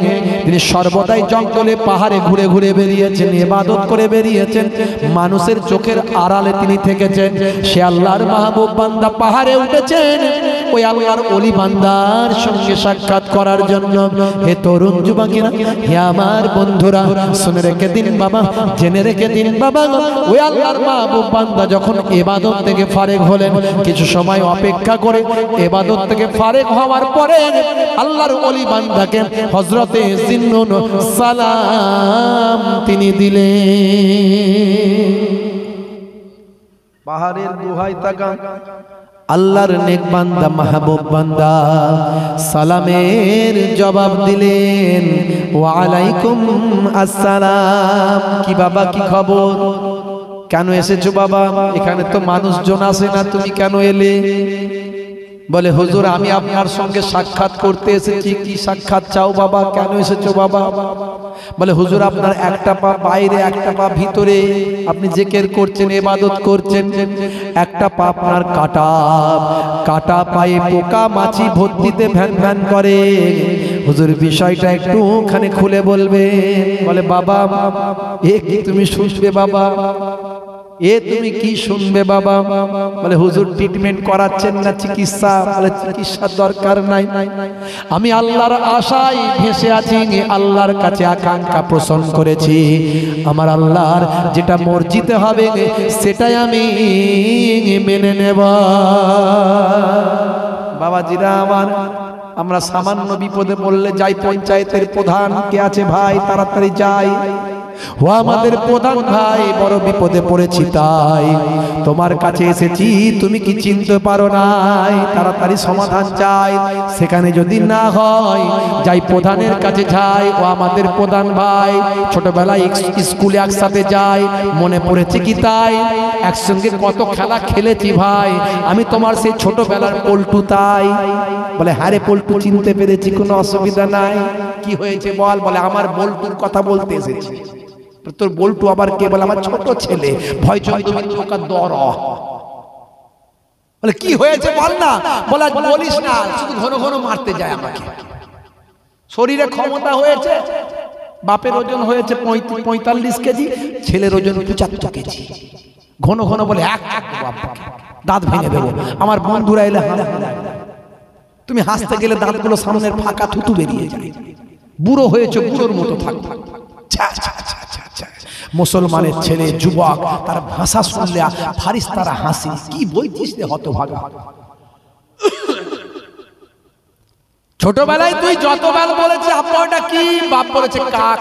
তিনি সর্বদাই জঙ্গলে পাহাড়ে ঘুরে ঘুরে বেরিয়েছেন, ইবাদত করে বেরিয়েছেন, মানুষের চোখের আড়ালে তিনি থেকেছেন। সে আল্লাহর মাহবুব বান্দা পাহাড়ে উঠেছেন ওই আল্লাহর ওলি বান্দার সঙ্গে সাক্ষাৎ করার জন্য। হে তরুণ যুবকেরা, হে আমার বন্ধুরা, শুনে রেখে দিন বাবা, জেনে রেখে দিন বাবা, ওই আল্লাহর মাহবুব বান্দা যখন ইবাদত থেকে ফারেক হলেন, কিছু সময় অপেক্ষা করে ইবাদত থেকে ফারেক হওয়ার পরে আল্লাহর ওলি বান্দাকে হযরতে জিন্নুন সালাম তিনি দিলেন। পাহাড়ের গুহায় থাকা আল্লাহর নেক বান্দা মাহবুব বান্দা সালামের জবাব দিলেন, ওয়া আলাইকুম আসসালাম। কি বাবা, কি খবর? কেন এসেছো বাবা? এখানে তো মানুষজন আসে না, তুমি কেন এলে? বলে হুজুর, আমি আপনার সঙ্গে সাক্ষাৎ করতে এসেছি। কি সাক্ষাৎ চাও বাবা? কেন এসেছো বাবা? বলে হুজুর, আপনার একটা পা বাইরে, একটা পা ভিতরে, আপনি জিকির করছেন, ইবাদত করছেন, একটা পা আপনার কাটা পায়ে পোকা মাছি ভর্তিতে ভ্যান ভ্যান করে। হুজুর, বিষয়টা একটু ওখানে খুলে বলবে। বলে বাবা, এ কি তুমি শুনবে বাবা? এ তুমি কি শুনবে বাবা? বলে হুজুর, ট্রিটমেন্ট করাচ্ছেন না চিকিৎসা? বলে চিকিৎসার দরকার নাই, আমি আল্লাহর আশায় ভেসে আছি, আল্লাহর কাছে আকাঙ্ক্ষা পোষণ করেছি, আমার আল্লাহর যেটা মর্জিতে হবে সেটাই আমি মেনে নেব। বাবাজিরা আমার, আমরা সামান্য বিপদে পড়লে যাই পঞ্চায়েতের প্রধান কে আছে ভাই, তাড়াতাড়ি যাই। ও আমাদের প্রধান ভাই, বড় বিপদে পড়েছি তাই তোমার কাছে এসেছি, তুমি কি চিনতে পারো নাই? তাড়াতাড়ি সমাধান চাই। সেখানে যদি না হয় যাই প্রধানের কাছে যাই। ও আমাদের প্রধান ভাই, ছোটবেলায় স্কুলে একসাথে যাই, মনে পড়েছে কি তাই? একসঙ্গে কত খেলা খেলেছি ভাই, আমি তোমার সেই ছোটবেলার পল্টু তাই। বলে হ্যাঁ রে পল্টু, চিনতে পেরেছি, কোনো অসুবিধা নাই। কি হয়েছে বল? বলে আমার বল্টুর কথা বলতে এসেছি। তোর বল্টু আবার কে? বলে আমার ছোট ছেলে ভয়চন্দ্র দর। বলে কি হয়েছে বল না? বলে বলিস না, শুধু ঘন ঘন মারতে যায় আমাকে। শরীরে ক্ষমতা হয়েছে, বাপের ওজন হয়েছে 45 কেজি, ছেলের ওজন 75 কেজি। ঘন ঘন বলে এক দাঁত ভেঙে দেবো। আমার বন্ধুরা এলে তুমি হাসতে গেলে দাঁতগুলো সামনের ফাঁকা থুতু বেরিয়ে যায়। বুড়ো হয়েছে, বুড়োর মতো থাকবে। মুসলমানের ছেলে যুবক, তার ভাষা শুনলে ফারিস্তারা হাসি। কি বলছিস রে হতভাগা? ছোটবেলায় তুই যতবার বলেছিস আব্বা ওটা কি, বাপ বলেছে কাক।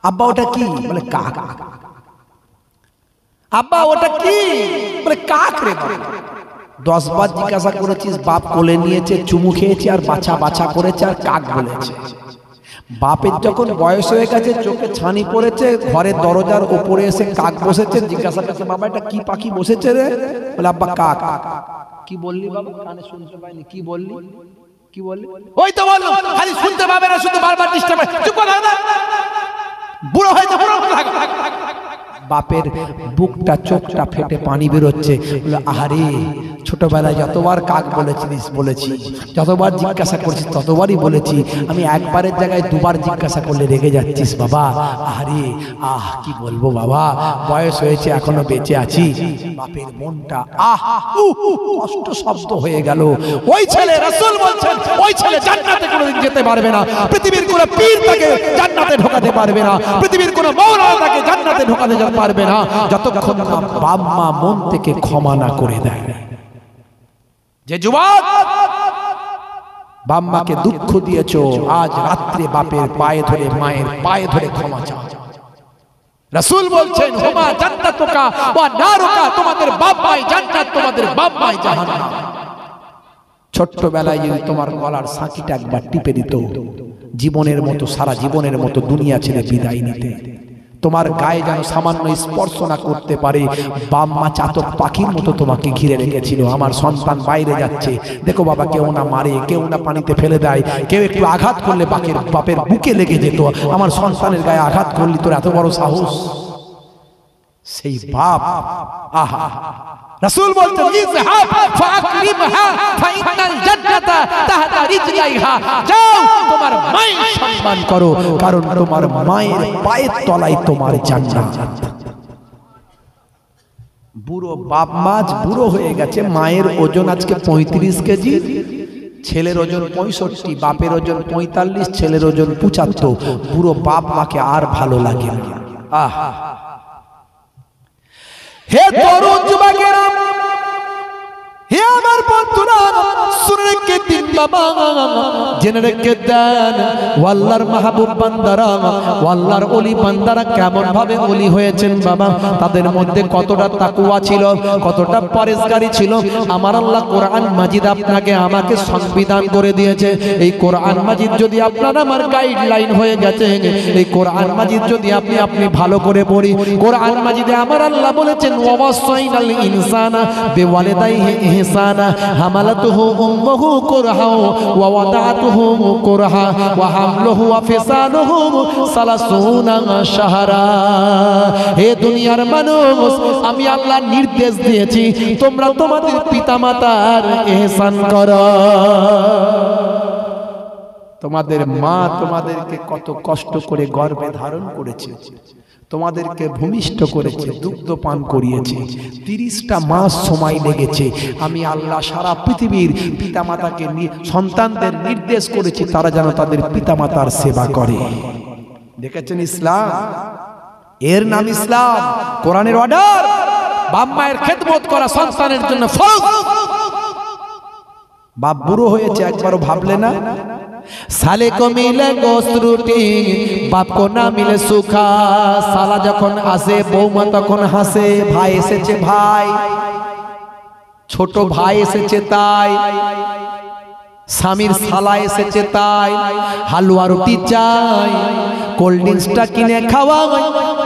আব্বা ওটা কি? বলে কাক। আব্বা ওটা কি? বলে কাক রে। 10 বার জিজ্ঞাসা করেছিস, বাপ কোলে নিয়েছে, চুমু খেয়েছে, আর বাছা বাছা করেছে, আর কাক বলেছে। বাপের যখন বয়স হয়ে গেছে, চোখে ছানি পড়েছে, ঘরের দরজার উপরে এসে কাক বসেছে, জিজ্ঞাসা করছে বাবা এটা কি পাখি বসেছে রে? বলে আব্বা কাক। কি বললি বাবা? কানে শুনতে পাইনি। কি বললি? কি বললি? ওই তো বললো, খালি শুনতে পাবে না, শুধু বারবার ডিস্টার্ব। চুপ কর না, বুড়ো হয়েছে, বুড়ো। বাপের বুকটা, চোখটা ফেটে পানি বেরোচ্ছে। বলে আহারে, ছোটবেলায় যতবার কাক বলেছি, যতবার জিজ্ঞাসা করছিস ততবারই বলেছি, আমি একবারের জায়গায় দুবার জিজ্ঞাসা করলে রেগে যাচ্ছিস বাবা। আহারে, কি বলবো বাবা, বয়স হয়েছে, এখনো বেঁচে আছি। বাপের মনটা কষ্ট শব্দ হয়ে গেল। ওই ছেলে, রাসূল বলছেন, ওই ছেলে জান্নাতে কোনোদিন যেতে পারবে না। পৃথিবীর কোনো পীর তাকে জান্নাতে ঢোকাতে পারবে না। পৃথিবীর কোনো মাওলানা তাকে জান্নাতে ঢোকাতে পারবে না, যতক্ষণ না বাপ মা মন থেকে ক্ষমা না করে দেয়। যে যুবক বাপ মাকে দুঃখ দিয়েছো, আজ রাত্রে বাপের পায়ে ধরে মায়ের পায়ে ধরে ক্ষমা চাও। রাসূল বলছেন হুমা জান্নাতুকা ওয়া নারুকা, তোমাদের বাপ মাই জান্নাত, তোমাদের বাপ মাই জাহান্নাম। ছোট্টবেলায় যদি তোমার গলার সাঁকিটা একবার টিপে দিত, জীবনের মতো সারা জীবনের মতো দুনিয়া ছেড়ে বিদায় নিতে। তোমার গায়ে যেন সামান্য স্পর্শ না করতে পারে। বাপ মা চাতক পাখির মতো তোমাকে ঘিরে রেখেছিল। আমার সন্তান বাইরে যাচ্ছে, দেখো বাবা, কেউ না মারে, কেউ না পানিতে ফেলে দেয়, কেউ একটু আঘাত করলে বাপের বুকে লেগে যেত। আমার সন্তানের গায়ে আঘাত করলি, তোর এত বড় সাহস। সেই বাপ, আহা, রাসূল বলতেন ইযহাব ফাকরিমহা ফাইনাল জান্নাতা তাহতা রিজলাইহা, যাও তোমার মায়ের সম্মান করো, কারণ তোমার মায়ের পায়ের তলায় তোমার জান্নাত। বুড়ো বাপ মাছ বুড়ো হয়ে গেছে, মায়ের ওজন আজকে 35 কেজি, ছেলের ওজন 65, বাপের ওজন 45, ছেলের ওজন 75। বুড়ো বাপ মাকে আর ভালো লাগে না। আহা, হে তরুণ যুবকেরা, হে আমার বন্ধুরা, শুনে রেখে দিন বাবা, জেনে রেখে দেন, আল্লাহর মাহবুব বান্দারা, আল্লাহর ওলি বান্দারা কেমন ভাবে ওলি হয়েছেন বাবা। তাদের মধ্যে কতটা তাকওয়া ছিল, কতটা পরেশগারি ছিল। আমার আল্লাহ কোরআন মাজিদ আপনাকে আমাকে সংবিধান করে দিয়েছে। এই কোরআন মাজিদ যদি আপনার আমার গাইডলাইন হয়ে গেছে, এই কোরআন মাজিদ যদি আপনি ভালো করে পড়ি, কোরআন মাজিদে আমার আল্লাহ বলেছেন ওয়াসাইনাল ইনসানা বিওয়ালিদাইহি ইহসানা হামালাতুহু উম্মুহু কুরহা ওয়া ওয়াদাতুহু কুরহা ওয়া হামলুহু ওয়া ফিসালুহু 30 শাহরা। হে দুনিয়ার মানুষ, আমি আল্লাহ নির্দেশ দিয়েছি তোমরা তোমাদের পিতামাতার ইহসান করো। তোমাদের মা তোমাদেরকে কত কষ্ট করে গর্ভে ধারণ করেছে, তোমাদেরকে ভূমিষ্ঠ করেছে, দুগ্ধ পান করিয়েছে, 30টা মাস সময় লেগেছে। আমি আল্লাহ সারা পৃথিবীর পিতামাতাকে সন্তানদের নির্দেশ করেছি তারা যেন তাদের পিতামাতার সেবা করে। দেখেছেন ইসলাম, এর নাম ইসলাম, কোরআনের অর্ডার। বাপ মায়ের খেদমত করা সন্তানের জন্য ফরজ। বাপ বুড়ো হয়েছে, একবারও ভাবলে না? साले को मिले गोश्त रोटी, बाप को ना मिले सुखा। साला যখন আসে বৌমা তখন হাসে, ভাই এসেছে ভাই, ছোট ভাই এসেছে তাই, স্বামীর শালা এসেছে তাই, হালুয়া রুটি চাই, কোল্ড ড্রিঙ্কসটা কিনে খাওয়াই,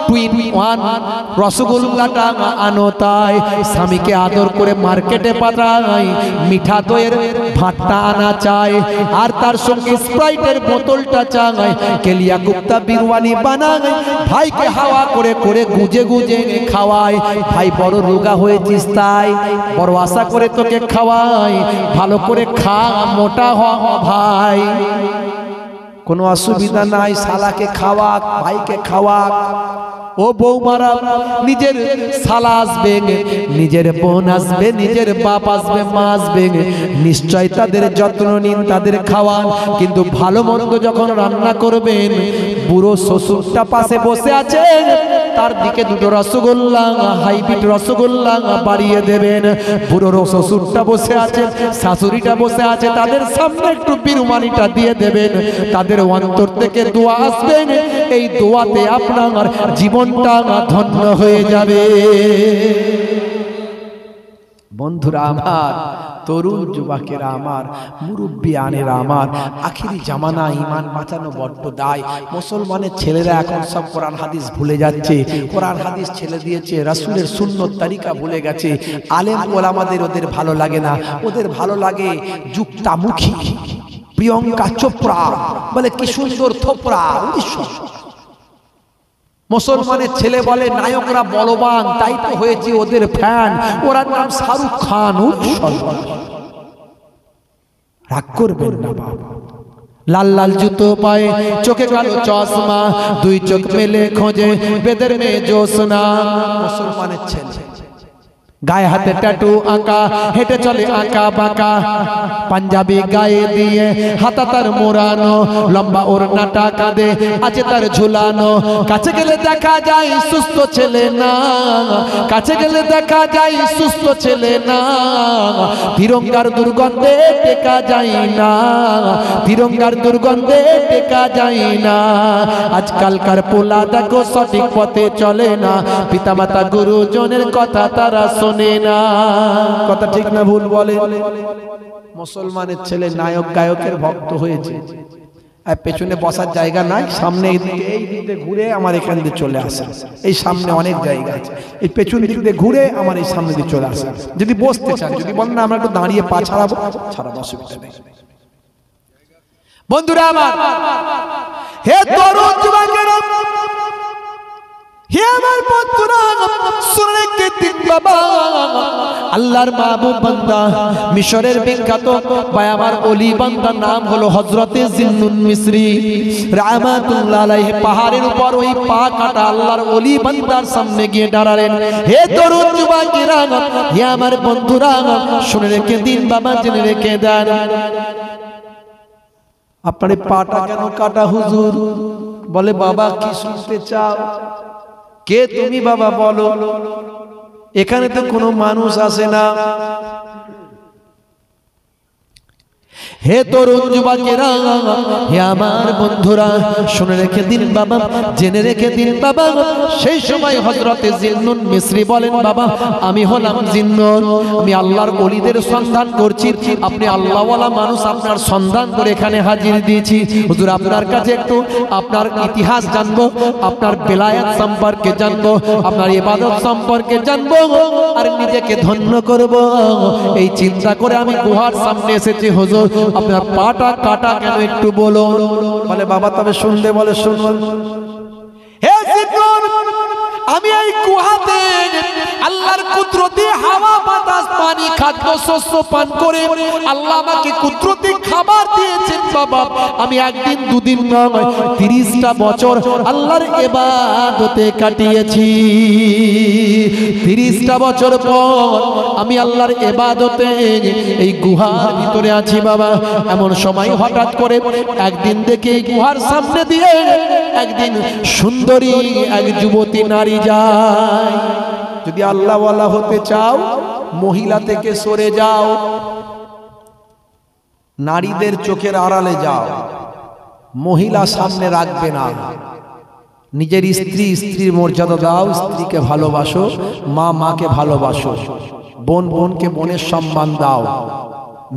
টুইন ওয়ান রসগোল্লাটা আনো তাই, স্বামীকে আদর করে মার্কেটে পাঠাই, মিঠা দইয়ের ভাতটা আনা চাই, আর তার সঙ্গে স্প্রাইটের বোতলটা চাই, কেলিয়া কুপ্তা বিরিয়ানি বানাই, ভাইকে হাওয়া করে করে গুজে গুজে খাওয়াই। ভাই বড় রোগা হয়েছিস তাই বড় আশা করে তোকে খাওয়াই, ভালো করে খা মোটা হ ভাই, কোনো অসুবিধা নাই, শালাকে খাওয়াক, ভাইকে খাওয়াক। ও বৌমারা, নিজের শালা আসবে, নিজের বোন আসবে, নিজের বাপ আসবে, মা আসবে, নিশ্চয় তাদের যত্ন নিন, তাদের খাওয়ান। কিন্তু ভালো মন্দ যখন রান্না করবেন, বুড়ো শ্বশুরটা পাশে বসে আছে, তার দিকে দুটো রসগোল্লা, হাইব্রিড রসগোল্লা বাড়িয়ে দেবেন। বুড়ো শ্বশুরটা বসে আছে, শাশুড়িটা বসে আছে, তাদের সামনে একটু বিরুমানিটা দিয়ে দেবেন। তাদের অন্তর থেকে দোয়া আসবেন, এই দোয়াতে আপনার জীবনটা ধন্য হয়ে যাবে। বন্ধুরা আমার, তরুণ যুবকেরা আমার, মুরব্বিয়ানেরা আমার, আখিরি জামানা, ঈমান বাঁচানো বড্ড দায়। মুসলমানের ছেলেরা এখন সব কোরআন হাদিস ভুলে যাচ্ছে, কোরআন হাদিস ছেড়ে দিয়েছে, রাসূলের সুন্নত তরিকা ভুলে গেছে। আলেম ওলামাদের ওদের ভালো লাগে না, ওদের ভালো লাগে যুক্তামুখী প্রিয়ঙ্কা চোপড়া, বলে কি সুন্দর থোপড়া। মুসলমানের ছেলে বলে নায়করা বলবান, তাই তো হয়েছে ওদের ফ্যান, ওরা নাম শাহরুখ খান। রাগ করবেন না বাবা। লাল লাল জুতো পায়ে, চোখে কালো চশমা, দুই চোখ মেলে খোঁজে বেদের মেয়ে জোসনা। মুসলমানের ছেলে গায়ে হাতে ট্যাটু আঁকা, হেঁটে চলে আঁকা বাঁকা, পাঞ্জাবি গায়ে দিয়ে হাতা তার মোড়ানো, লম্বা ওড়নাটা কাঁধে আছে তার ঝুলানো। কাছে গেলে দেখা যায় সুস্থ ছেলে না, কাছে গেলে দেখা যায় সুস্থ ছেলে না, তিরঙ্গার দুর্গন্ধে টেকা যায় না, তিরঙ্গার দুর্গন্ধে টেকা যায় না। আজকালকার পোলা দেখো সঠিক পথে চলে না, পিতামাতা গুরুজনের কথা তারা শোনে না। কথা ঠিক না ভুল বলে? মুসলমানের ছেলে নায়ক গায়কের ভক্ত হয়েছে, আর পেছনে বসার জায়গা নাই, সামনে এই দিকে ঘুরে আমার এখান দিয়ে চলে আসে, এই সামনে অনেক জায়গা আছে, এই পেছন দিক দিয়ে ঘুরে আমার এই সামনে দিয়ে চলে আসে। যদি বসতে চান, যদি বলেন না আমরা একটু দাঁড়িয়ে পা ছাড়াবো, ছাড়াবো, অসুবিধা নেই। বন্ধুরা আমার, হে তরুণ যুবকেরা, হে আমার বন্ধুরা, শুনে কে দিন বাবা, আল্লাহর মাহবুব বান্দা, মিশরের বিখ্যাত ভাই আমার ওলি বান্দার নাম হলো হযরতে জিন্নুন মিসরি রাহমাতুল্লাহ আলাইহি। পাহাড়ের উপর ওই পা কাটা আল্লাহর ওলি বান্দার সামনে গিয়ে দাঁড়ালেন। হে তরুণ যুবকেরা, হে আমার বন্ধুরা, শুনে রেখে দিন বাবা, জেনে রেখে দেন। আপনার পাটা কেন কাটা হুজুর? বলে বাবা কি শুনতে চাও? কে তুমি বাবা বলো? এখানে তো কোনো মানুষ আসে না। হে তরুণ যুবকেরা, হে আমার বন্ধুরা, শুনে রেখে দিন বাবা, জেনে রেখে দিন বাবা। সেই সময় হযরতে জিন্নুন মিসরি বলেন, বাবা আমি হলাম জিন্নুন, আমি আল্লাহর ওলিদের সন্ধান করছি। আপনি আল্লাহওয়ালা মানুষ, আপনার সন্ধান করে এখানে হাজির দিয়েছি। হুজুর আপনার কাছে একটু আপনার ইতিহাস জানবো, আপনার বেলায়েত সম্পর্কে জানবো, আপনার ইবাদত সম্পর্কে জানবো, আর নিজেকে ধন্য করব, এই চিন্তা করে আমি গুহার সামনে এসেছি। হুজুর আপনার পাটা কাটা কেন একটু বলুন। বলে বাবা তবে শুনলে, বলে শুনুন। হে জিন্নুন, আমি এই গুহাতে আল্লাহর কুদরতি হাওয়া বাতাস পানি খাদ্য শস্য পান করে আল্লাহ আমাকে কুদরতি খাবার দিয়েছেন বাবা। আমি একদিন দুদিন নয়, 30টা বছর আল্লাহর ইবাদতে কাটিয়েছি। 30টা বছর পর আমি আল্লাহর ইবাদতে এই গুহার ভিতরে আছি বাবা। এমন সময় হঠাৎ করে একদিন দেখে এই গুহার সামনে দিয়ে একদিন সুন্দরী এক যুবতী নারী যায়। যদি আল্লাহওয়ালা হতে চাও, মহিলা থেকে সরে যাও, নারীদের চোখের আড়ালে যাও, মহিলা সামনে রাখবে না। নিজের স্ত্রী স্ত্রীর মর্যাদা দাও, স্ত্রীকে ভালোবাসো, মা মাকে ভালোবাসো, বোন বোনকে বোনের সম্মান দাও।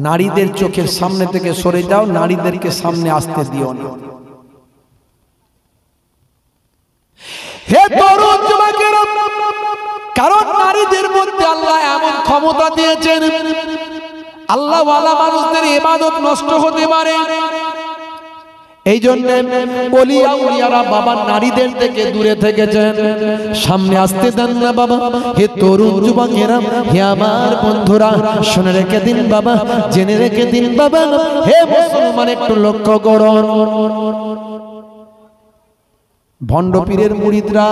নারীদের চোখের সামনে থেকে সরে যাও, নারীদেরকে সামনে আসতে দিও না। হে তরুণ যুবকেরা, কারণ নারীদের মধ্যে আল্লাহ এমন ক্ষমতা দিয়েছেন, আল্লাহওয়ালা মানুষদের ইবাদত নষ্ট হতে পারে। এই জন্য ওলিয়া উলিয়ারা বাবা নারীদের থেকে দূরে থেকেছেন, সামনে আসতে দেন না বাবা। হে তরুণ যুবকেরা, হে আমার বন্ধুরা, শুনে রেখে দিন বাবা, জেনে রেখে দিন বাবা। হে মুসলমান একটু লক্ষ্য করুন, ভণ্ড পীরের মুরিদরা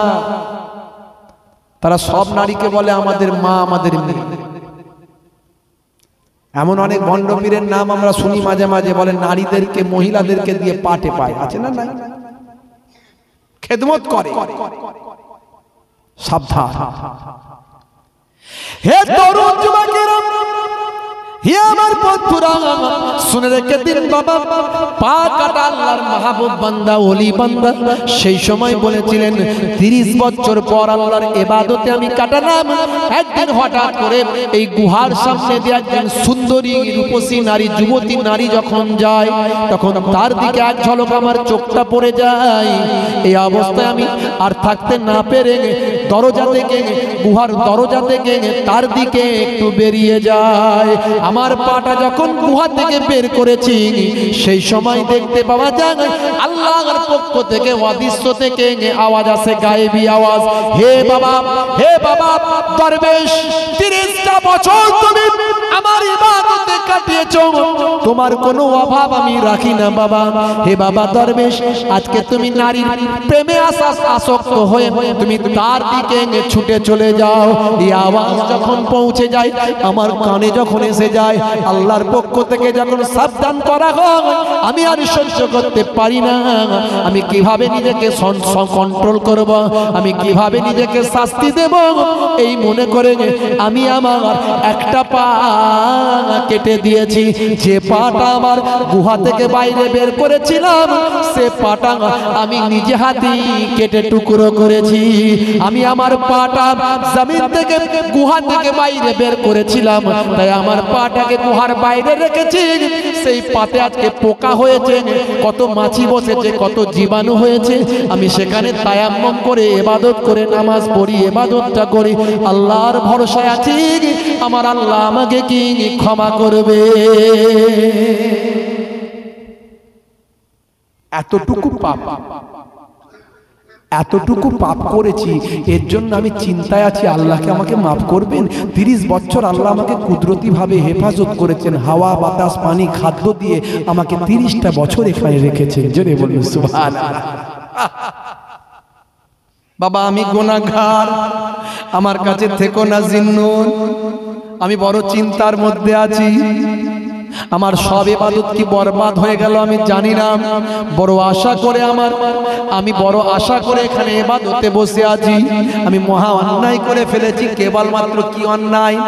তারা সব নারীকে বলে আমাদের মা, আমাদের মেয়ে। এমন অনেক ভণ্ড পীরের নাম আমরা শুনি মাঝে মাঝে, বলে নারীদেরকে মহিলাদেরকে দিয়ে পাটে পায়, আছে না? নাই, খেদমত করে। সাবধান। হে তরুণ যুবকেরা, হে আমার বন্ধুরা, শুনে রেখে দিন বাবা, পা কাটা আল্লাহর মাহবুব বান্দা, ওলি বান্দা সেই সময় বলেছিলেন 30 বছর পর আল্লাহর ইবাদতে আমি কাটালাম। একদিন হঠাৎ করে এই গুহার সামনে দিয়ে একজন সুন্দরী রূপসী নারী, যুবতী নারী যখন যায়, তখন তার দিকে এক ঝলক আমার চোখটা পড়ে যায়। এই অবস্থায় আমি আর থাকতে না পেরে দরজা থেকে, গুহার দরজা থেকে তার দিকে একটু বেরিয়ে যায়। আমার পাটা যখন গুহা থেকে বের করেছি, সেই সময় দেখতে পাওয়া যায় আল্লাহর পক্ষ থেকে অদৃশ্য থেকে আওয়াজ আসে, গায়েবী আওয়াজ। হে বাবা, হে বাবা দরবেশ, 30টা বছর তুমি আমার ইবাদতে কাটিয়েছো, তোমার কোনো অভাব আমি রাখি না বাবা। হে বাবা দরবেশ, আজকে তুমি নারীর প্রেমে আসক্ত হয়ে তুমি তার দিকে ছুটে চলে যাও। এই আওয়াজ যখন পৌঁছে যায়, আমার কানে যখন এসে যায়, আল্লাহর পক্ষ থেকে যখন সাবধান করা হয়, আমি আর সহ্য করতে পারি না। আমি কিভাবে নিজেকে কন্ট্রোল করব, আমি কিভাবে নিজেকে শাস্তি দেব, এই মনে করে আমি আমার একটা পা কেটে দিয়েছি। যে পাটা আমার গুহা থেকে বাইরে বের করেছিলাম, সে পাটা আমি নিজে হাতে কেটে টুকরো করেছি। আমি আমার পাটা জমিন থেকে গুহা থেকে বাইরে বের করেছিলাম, তাই আমার পাটাকে গুহার বাইরে রেখেছি। সেই পাতে আজকে পোকা হয়েছে, কত মাছি বসেছে, কত জীবাণু হয়েছে। আমি সেখানে তায়াম্মুম করে ইবাদত করে নামাজ পড়ি, ইবাদতটা করি, আল্লাহর ভরসায় আছি আমার আল্লাহ আমাকে কি ক্ষমা করবে। এতটুকু পাপ করেছি, এর জন্য আমি চিন্তায় আছি আল্লাহকে আমাকে মাফ করবেন। 30 বছর আল্লাহ আমাকে কুদরতি ভাবে হেফাজত করেছেন, হাওয়া বাতাস পানি খাদ্য দিয়ে আমাকে 30টা বছর এখানে রেখেছেন। জোরে বলুন সুবহানাল্লাহ। বাবা আমি গুনাহগার, আমার কাছে থেকো না জিন্নুন, আমি বড় চিন্তার মধ্যে আছি। আমার সব ইবাদত কি বরবাদ হয়ে গেল আমি জানি না। বড় আশা করে আমি বড় আশা করে এখানে ইবাদতে বসে আছি। আমি মহা অন্যায় করে ফেলেছি। কেবলমাত্র কি অন্যায়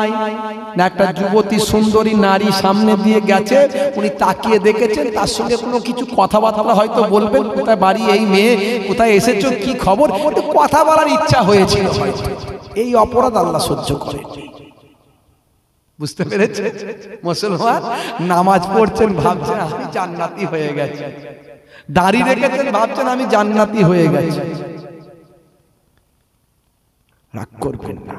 না, একটা যুবতী সুন্দরী নারী সামনে দিয়ে গেছে, উনি তাকিয়ে দেখেছেন, তার সঙ্গে কোনো কিছু কথাবার্তা হয়তো বলবেন, কোথায় বাড়ি এই মেয়ে, কোথায় এসেছো, কি খবর, একটু কথা বলার ইচ্ছা হয়েছিল হয়তো। এই অপরাধ আল্লাহ সহ্য করে। বুঝতে পেরেছে? মুসলমান নামাজ পড়ছেন, ভাবছেন আমি জান্নাতি হয়ে গেছি, দাড়ি রেখেছেন, ভাবছেন আমি জান্নাতি হয়ে গেছি। রাগ করবেন না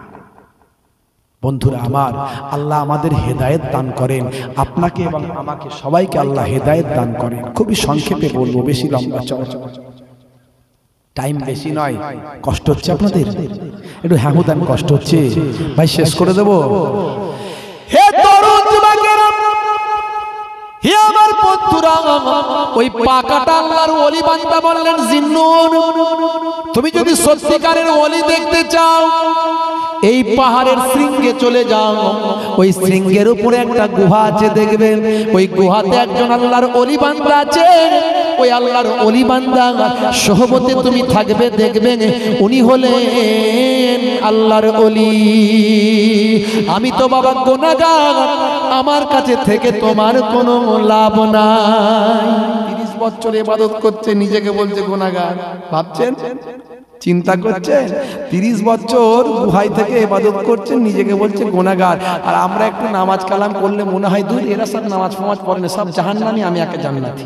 বন্ধুরা আমার। আল্লাহ আমাদের হেদায়েত দান করেন, আপনাকে এবং আমাকে সবাইকে আল্লাহ হেদায়েত দান করেন। খুবই সংক্ষেপে বলবো, বেশি লম্বা চর্চা টাইম বেশি নয়। কষ্ট হচ্ছে আপনাদের? একটু হ্যাঁ দেন, কষ্ট হচ্ছে ভাই, শেষ করে দেবো। হে তরুণ যুবকেরা, হে আমার বন্ধুরা, ওই পাকাটা আল্লাহর ওলি বান্দা বললেন, জিন্নুন তুমি যদি সত্যিকারের ওলি দেখতে চাও, এই পাহাড়ের শৃঙ্গে চলে যাও। ওই শৃঙ্গের উপরে একটা গুহা আছে, দেখবেন ওই গুহাতে একজন আল্লাহর ওলি বান্দা আছে। ওই আল্লাহর ওলি বান্দা সোহবতে তুমি থাকবে, দেখবেন উনি হলেন আল্লাহর ওলি। আমি তো বাবা গুনাহগার, আমার কাছে থেকে তোমার কোনো লাভ নাই। 30 বছর ইবাদত করছে, নিজেকে বলছে গুনাহগার। ভাবছেন, চিন্তা করছেন, 30 বছর গুহায় থেকে ইবাদত করছেন, নিজেকে বলছে গুনাহগার। আর আমরা একটু নামাজ কালাম করলে মনে হয় দূর, এরা সব নামাজ ফামাজ পড়ে না, সব জাহান্নামী, আমি একা জান্নাতি।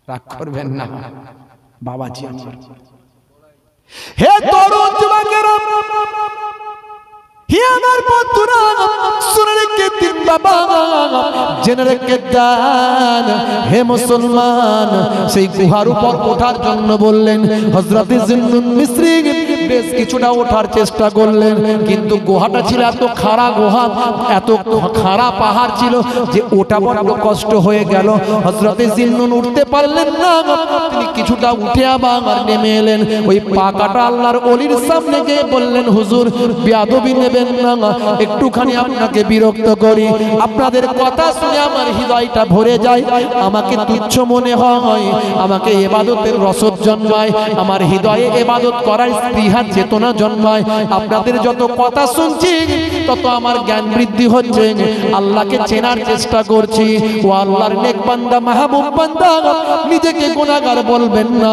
রাগ করবেন না বাবাজি আমার। হে তরুণ যুবকেরা, হে আমার বন্ধুরা, শুনে রেখে দিন বাবা, জেনে রেখে দেন হে মুসলমান। সেই গুহার উপর ওঠার জন্য বললেন হযরত জিন্নুন মিসরি, বেশ কিছুটা ওঠার চেষ্টা করলেন, কিন্তু গুহাটা ছিল এত খাড়া গুহা, এত খাড়া পাহাড় ছিল যে ওটা বড় কষ্ট হয়ে গেল। হযরত জিন্নুন উঠতে পারলেন না, তিনি কিছুটা উঠে আবার নেমে এলেন। ওই পাকাটা আল্লাহর ওলির সামনে গিয়ে বললেন, হুজুর বেয়াদবি নেবেন না, একটুখানি আপনাকে বিরক্ত করি। আপনাদের কথা শুনে আমার হৃদয়টা ভরে যায়, আমাকে তুচ্ছ মনে হয়, আমাকে ইবাদতের রসদ জন্মায়, আমার হৃদয়ে ইবাদত করার স্পৃহার চেতনা জন্মায়। আপনাদের যত কথা শুনছি তত আমার জ্ঞান বৃদ্ধি হচ্ছে, আল্লাহকে চেনার চেষ্টা করছি। ও আল্লাহর নেক বান্দা, মাহবুব বান্দা, নিজেকে গুনাহগার বলবেন না।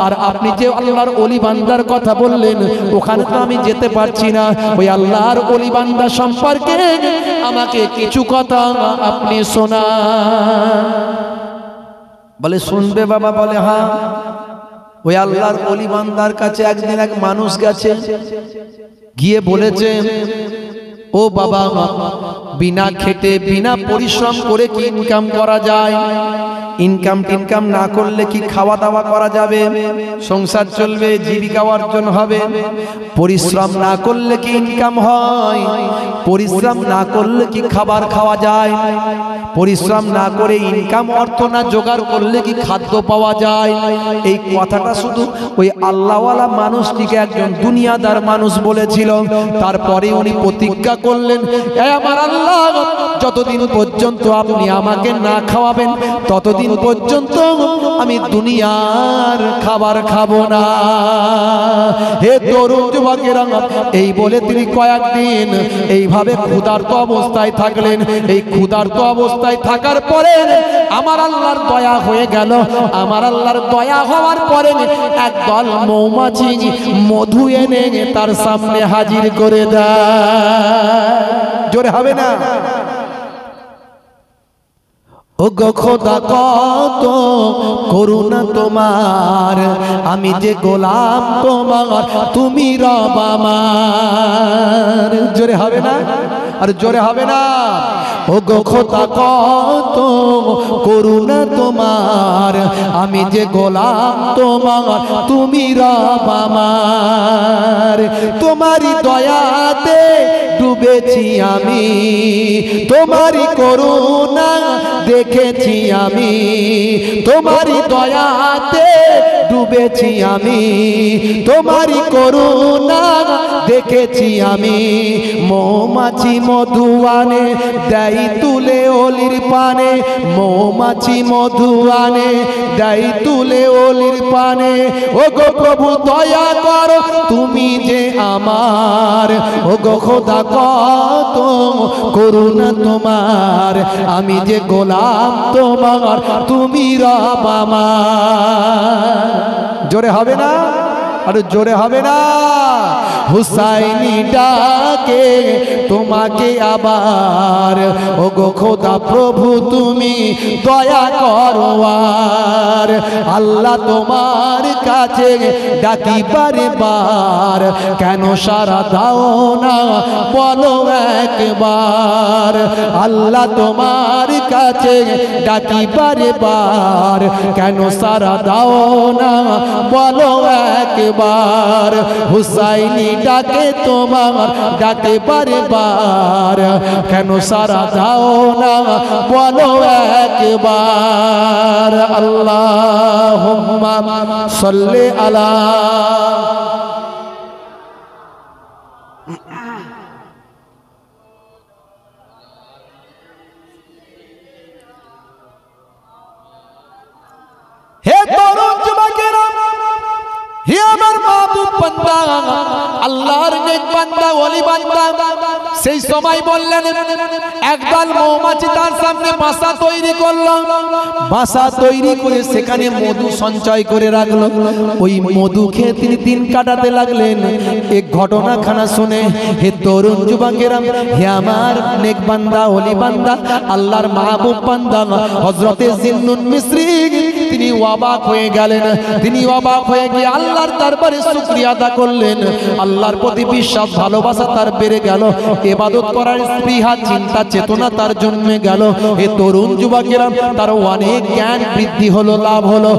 আর আপনি যে আল্লাহর ওলি বান্দার কথা বললেন, ওখানে তো আমি যেতে পারছি না। ওই আল্লাহর ওলি বান্দা সম্পর্কে আমাকে কিছু কথা আপনি শোনান। বলে শুনবে বাবা? বলে হ্যাঁ। ওই আল্লাহর ওলি বান্দার কাছে একদিন এক মানুষ গেছে, গিয়ে বলেছে, ও বাবা, বিনা খেটে বিনা পরিশ্রম করে কি ইনকাম করা যায়? ইনকাম টিনকাম না করলে কি খাওয়া দাওয়া করা যাবে? সংসার চলবে, জীবিকা অর্জন হবে? পরিশ্রম না করলে কি ইনকাম হয়? পরিশ্রম না করলে কি খাবার খাওয়া যায়? পরিশ্রম না করে ইনকাম অর্থ না জোগাড় করলে কি খাদ্য পাওয়া যায়? এই কথাটা শুধু ওই আল্লাহওয়ালা মানুষটিকে একজন দুনিয়াদার মানুষ বলেছিল। তারপরে উনি প্রতিজ্ঞা করলেন, এ আমার আল্লাহ, যতদিন পর্যন্ত আপনি আমাকে না খাওয়াবেন ততদিন পর্যন্ত আমি দুনিয়ার খাবার খাবো না। হে তরুণ যুবকেরা, এই বলে তিনি কয়েকদিন এইভাবে ক্ষুধার্ত অবস্থায় থাকলেন। এই ক্ষুধার্ত অবস্থায় থাকার পরে আমার আল্লাহর দয়া হয়ে গেল। আমার আল্লাহর দয়া হওয়ার পরে একদল মৌমাছি মধু এনে তার সামনে হাজির করে দেয়। জোরে হবে না? ও গো খোদা কত করুণা তোমার, আমি যে গোলাম তোমার, তুমি রব আমার। জোরে হবে না? আর জোরে হবে না? ও গো খোদা কত করুণা তোমার, আমি যে গোলাম তোমার, তুমি রব আমার। তোমারই দয়াতে ডুবেছি আমি, তোমারই করুণা দেখেছি আমি, তোমারই দয়াতে ডুবেছি আমি, তোমারই করুণা দেখেছি আমি। মৌমাছি মধু আনে দেয় তুলে অলির পানে, মৌমাছি মধু আনে দেয় তুলে অলির পানে। ও গো প্রভু দয়া করো, তুমি যে আমার। ও গো খোদা কত করুণা তোমার, আমি যে গোলাম তোমার, তুমি রব আমার। জোরে হবে না? আর জোরে হবে না? হুসাইনি ডাকে তোমাকে আবার, ও গো খোদা প্রভু তুমি দয়া করো আর। আল্লাহ তোমার কাছে ডাকি বারে বার, কেন সারা দাও না বলো একবার। আল্লাহ তোমার কাছে ডাকি বারে বার, কেন সারা দাও না বলো একবার। হুসাইনি ডাকে তোমার ডাকে বারে বার, কেন সারা দাও না বলো একবার। আল্লাহুম্মা সাল্লি আলা। হে তরুণ যুবকেরা, হে আমার মাহবুব বান্দা, আল্লাহর নেক বান্দা, ওলি বান্দা, সেই সময় বললেন একদল মৌমাছি তার সামনে বাসা তৈরি করলো। বাসা তৈরি করে সেখানে মধু সঞ্চয় করে রাখলো। ওই মধু খেয়ে তিনি দিন কাটাতে লাগলেন। এই ঘটনাখানা শুনে হে তরুণ যুবকেরা, হে আমার নেক বান্দা, ওলি বান্দা, আল্লাহর মাহবুব বান্দা হযরতে জিন্নুন মিসরি তিনি অবাক হয়ে গেলেন। তিনি অবাক হয়ে গিয়ে আল্লাহর দরবারে শুকরিয়া আদা করলেন। আল্লাহর প্রতি বিশ্বাস ভালোবাসা তার বেড়ে গেল। ইবাদত করার স্পৃহা চিন্তা চেতনা তার জন্মে গেল। এ তরুণ যুবকেরা, তার অনেক জ্ঞান বৃদ্ধি হলো, লাভ হলো।